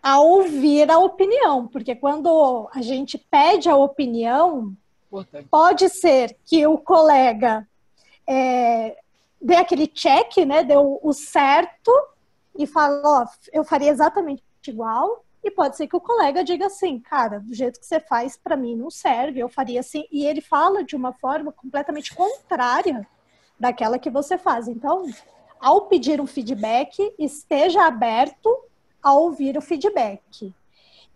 a ouvir a opinião, porque quando a gente pede a opinião, Importante. pode ser que o colega dê aquele check, né, deu o certo e fala, ó, eu faria exatamente igual, e pode ser que o colega diga assim, cara, do jeito que você faz para mim não serve, eu faria assim, e ele fala de uma forma completamente contrária daquela que você faz. Então, ao pedir um feedback, esteja aberto a ouvir o feedback.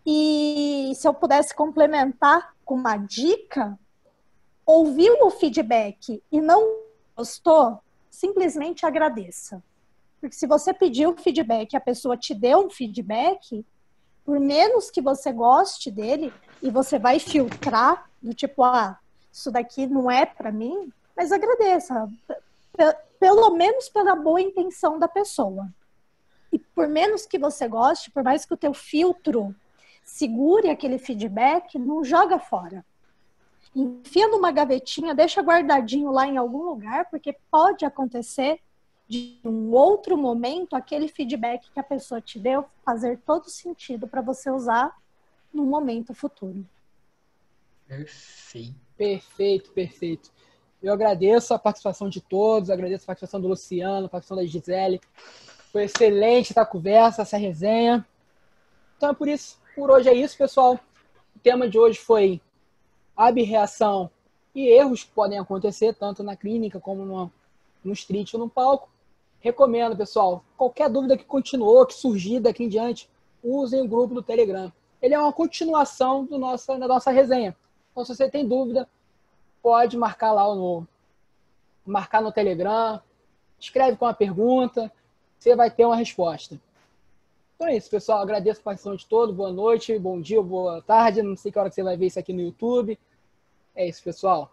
E se eu pudesse complementar com uma dica, ouviu o feedback e não gostou, simplesmente agradeça. Porque se você pediu o feedback e a pessoa te deu um feedback, por menos que você goste dele, e você vai filtrar, do tipo, isso daqui não é para mim, mas agradeça. Pelo menos pela boa intenção da pessoa. E por menos que você goste, por mais que o teu filtro segure aquele feedback, não joga fora. Enfia numa gavetinha, deixa guardadinho lá em algum lugar, porque pode acontecer de um outro momento, aquele feedback que a pessoa te deu, fazer todo sentido para você usar no momento futuro. Perfeito. Perfeito, perfeito. Eu agradeço a participação de todos, agradeço a participação do Luciano, a participação da Gisele. Foi excelente essa conversa, essa resenha. Então é por isso, por hoje é isso, pessoal. O tema de hoje foi abreação e erros que podem acontecer, tanto na clínica como no street ou no palco. Recomendo, pessoal, qualquer dúvida que continuou, que surgir daqui em diante, usem o grupo do Telegram. Ele é uma continuação da nossa resenha. Então, se você tem dúvida, pode marcar lá marcar no Telegram, escreve com uma pergunta, você vai ter uma resposta. Então é isso, pessoal. Agradeço a participação de todos. Boa noite, bom dia, boa tarde. Não sei que hora que você vai ver isso aqui no YouTube. É isso, pessoal.